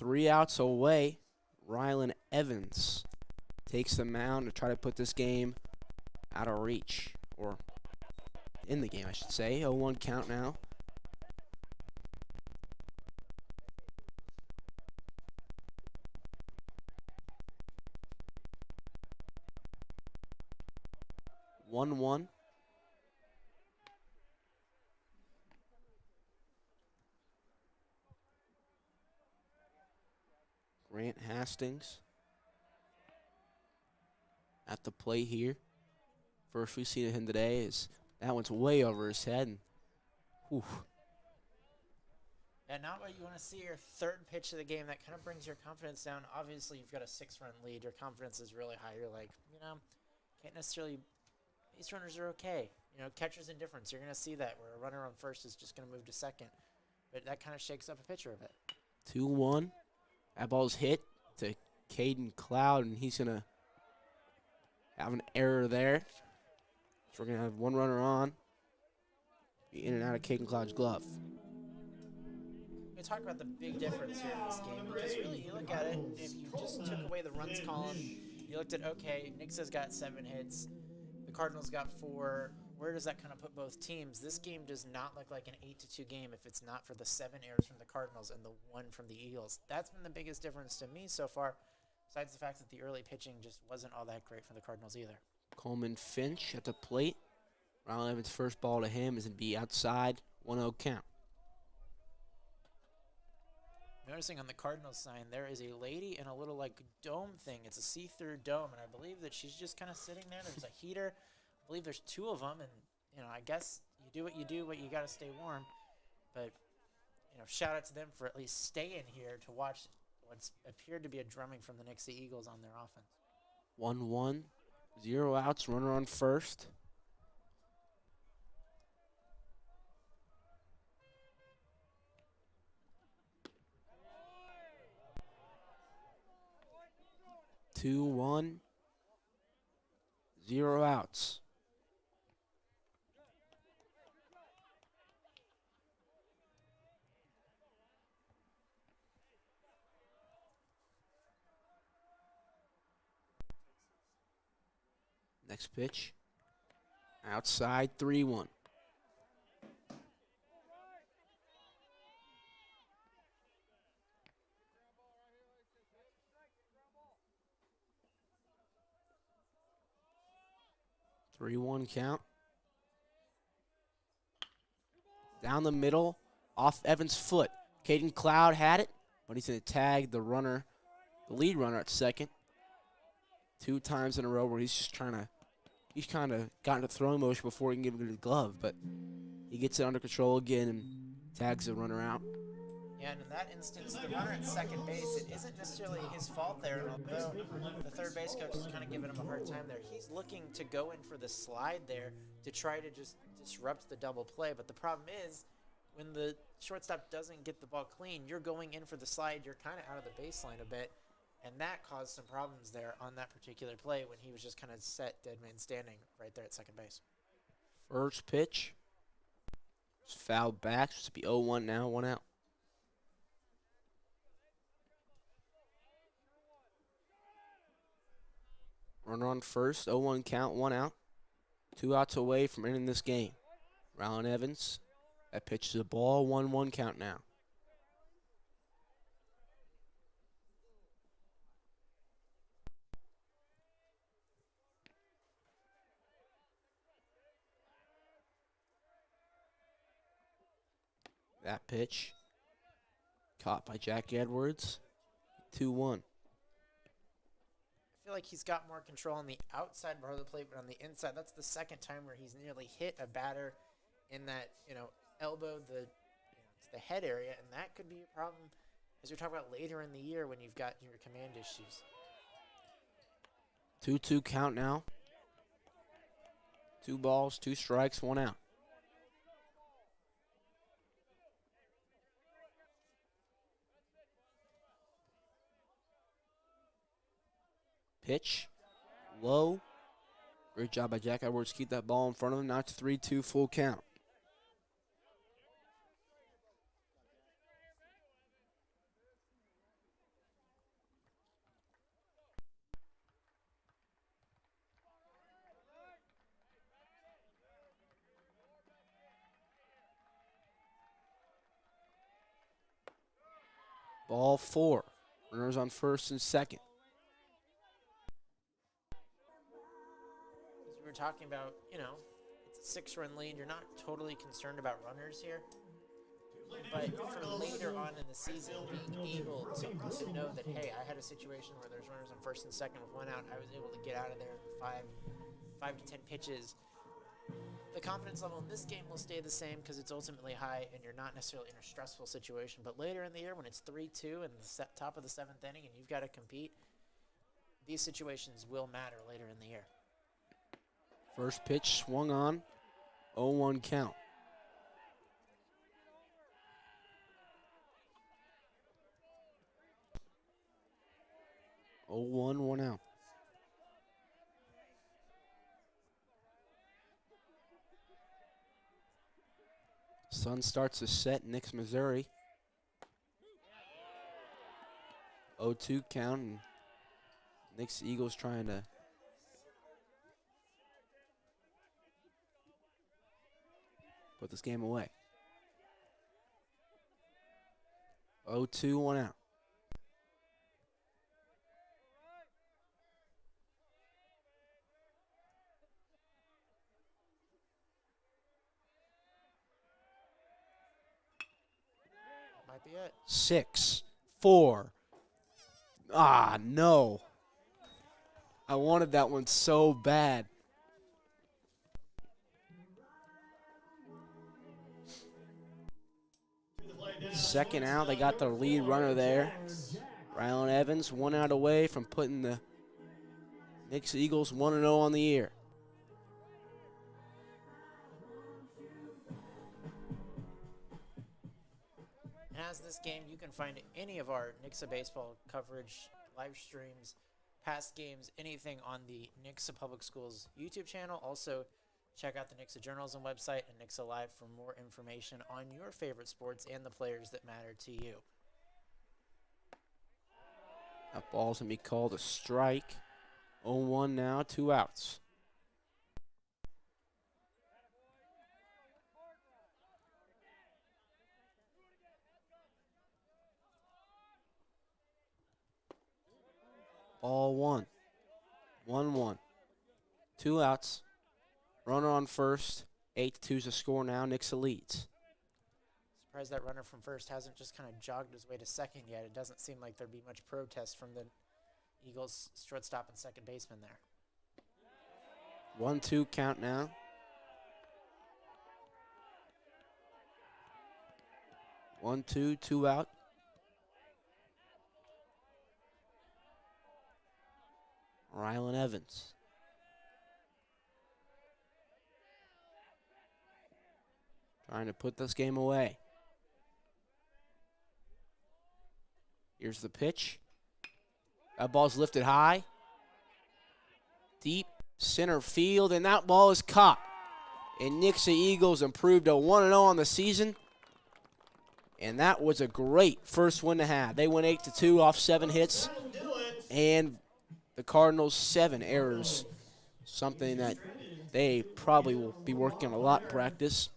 3 outs away. Rylan Evans takes the mound to try to put this game out of reach. Or in the game, I should say. 0-1 count now. One. Grant Hastings at the plate here. First we've seen of him today is that one's way over his head. And, whew. Yeah, not what you want to see your third pitch of the game. That kind of brings your confidence down. Obviously, you've got a 6-run lead. Your confidence is really high. You're like, can't necessarily. Base runners are okay. Catcher's indifference. You're going to see that where a runner on first is just going to move to second. But that kind of shakes up a pitcher a bit. 2-1. That ball's hit to Caden Cloud, and he's going to have an error there. So we're going to have one runner on. Be in and out of Caden Cloud's glove. We talk about the big difference here in this game because really you look at it, if you just took away the runs column, you looked at, okay, Nixa's got 7 hits, the Cardinals got 4. Where does that kind of put both teams? This game does not look like an 8-2 game if it's not for the 7 errors from the Cardinals and the 1 from the Eagles. That's been the biggest difference to me so far, besides the fact that the early pitching just wasn't all that great for the Cardinals either. Coleman Finch at the plate. Rylan Evans' first ball to him is going to be outside, 1-0 count. Noticing on the Cardinals sign, there is a lady in a little dome thing. It's a see-through dome, and I believe that she's just kind of sitting there. There's a heater. I believe there's 2 of them, and I guess you do what you do, but you got to stay warm. But shout out to them for at least staying here to watch what's appeared to be a drumming from the Nixa Eagles on their offense. 1-1, 0 outs, runner on first. Two, 1, 0 outs. Next pitch. Outside, 3-1. Three-one count. Down the middle, off Evans' foot. Caden Cloud had it, but he's going to tag the runner, the lead runner at second. 2 times in a row where he's just he's kind of gotten to throwing motion before he can give him the glove, but he gets it under control again and tags the runner out. Yeah, and in that instance, the runner at second base, it isn't necessarily his fault there, although the third base coach is kind of giving him a hard time there. He's looking to go in for the slide there to try to just disrupt the double play, but the problem is when the shortstop doesn't get the ball clean, you're going in for the slide, you're kind of out of the baseline a bit, and that caused some problems there on that particular play when he was just kind of set dead man standing right there at second base. First pitch. It's fouled back. It's to be 0-1 now, 1 out. Runner on first, 0-1 count, 1 out. 2 outs away from ending this game. Rylan Evans, that pitch is a ball, 1-1 count now. That pitch caught by Jack Edwards, 2-1. I feel like he's got more control on the outside part of the plate, but on the inside, that's the second time where he's nearly hit a batter in that, elbow, to the head area, and that could be a problem as we talk about later in the year when you've got your command issues. 2-2 count now. 2 balls, 2 strikes, 1 out. Pitch, low. Great job by Jack Edwards to keep that ball in front of him. Now it's 3-2 full count. Ball 4. Runners on first and second. As we were talking about, it's a 6-run lead. You're not totally concerned about runners here. But for later on in the season, being able to know that, hey, I had a situation where there's runners on first and second with 1 out. I was able to get out of there in 5 to 10 pitches. The confidence level in this game will stay the same because it's ultimately high and you're not necessarily in a stressful situation. But later in the year when it's 3-2 and the top of the 7th inning and you've got to compete, these situations will matter later in the year. First pitch swung on. 0-1 count. Oh, 1 out. Sun starts to set. Nixa, Missouri. 0-2 count. And Nixa Eagles trying to put this game away. 0-2, 1 out. Might be it. 6, 4. Ah, no. I wanted that one so bad. Second out, they got the lead runner there. Rylan Evans, 1 out away from putting the Nixa Eagles 1-0 on the year. As this game, you can find any of our Nixa baseball coverage, live streams, past games, anything on the Nixa Public Schools YouTube channel. Also, check out the Nixa Journalism website and Nixa Live for more information on your favorite sports and the players that matter to you. That ball's going to be called a strike. 0-1 now, 2 outs. Ball 1. 1-1. 2 outs. Runner on first. 8-2 is the score now. Nixa leads. Surprised that runner from first hasn't just kind of jogged his way to second yet. It doesn't seem like there'd be much protest from the Eagles shortstop and second baseman there. 1-2 count now. One, two out. Rylan Evans. Trying to put this game away. Here's the pitch. That ball's lifted high. Deep center field, and that ball is caught. And Nixa Eagles improved to 1-0 on the season. And that was a great first win to have. They went 8-2 off 7 hits. And the Cardinals 7 errors. Something that they probably will be working on a lot in practice.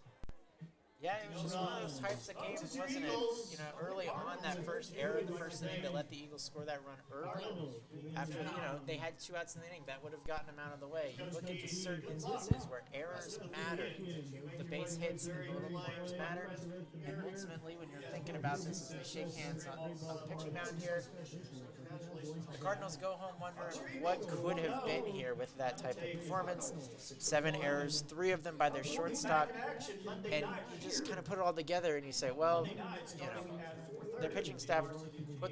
Yeah, it was just one of those types of games, wasn't it? You know, early on that first error, the first inning, to let the Eagles score that run early. After, they had 2 outs in the inning, that would have gotten them out of the way. You look into certain instances where errors matter, the base hits and the little pointers matter. And ultimately, when you're thinking about this as they shake hands on the pitching mound here, the Cardinals go home wondering what could have been here with that type of performance. 7 errors, 3 of them by their shortstop, and you just kind of put it all together and you say, well, their pitching staff put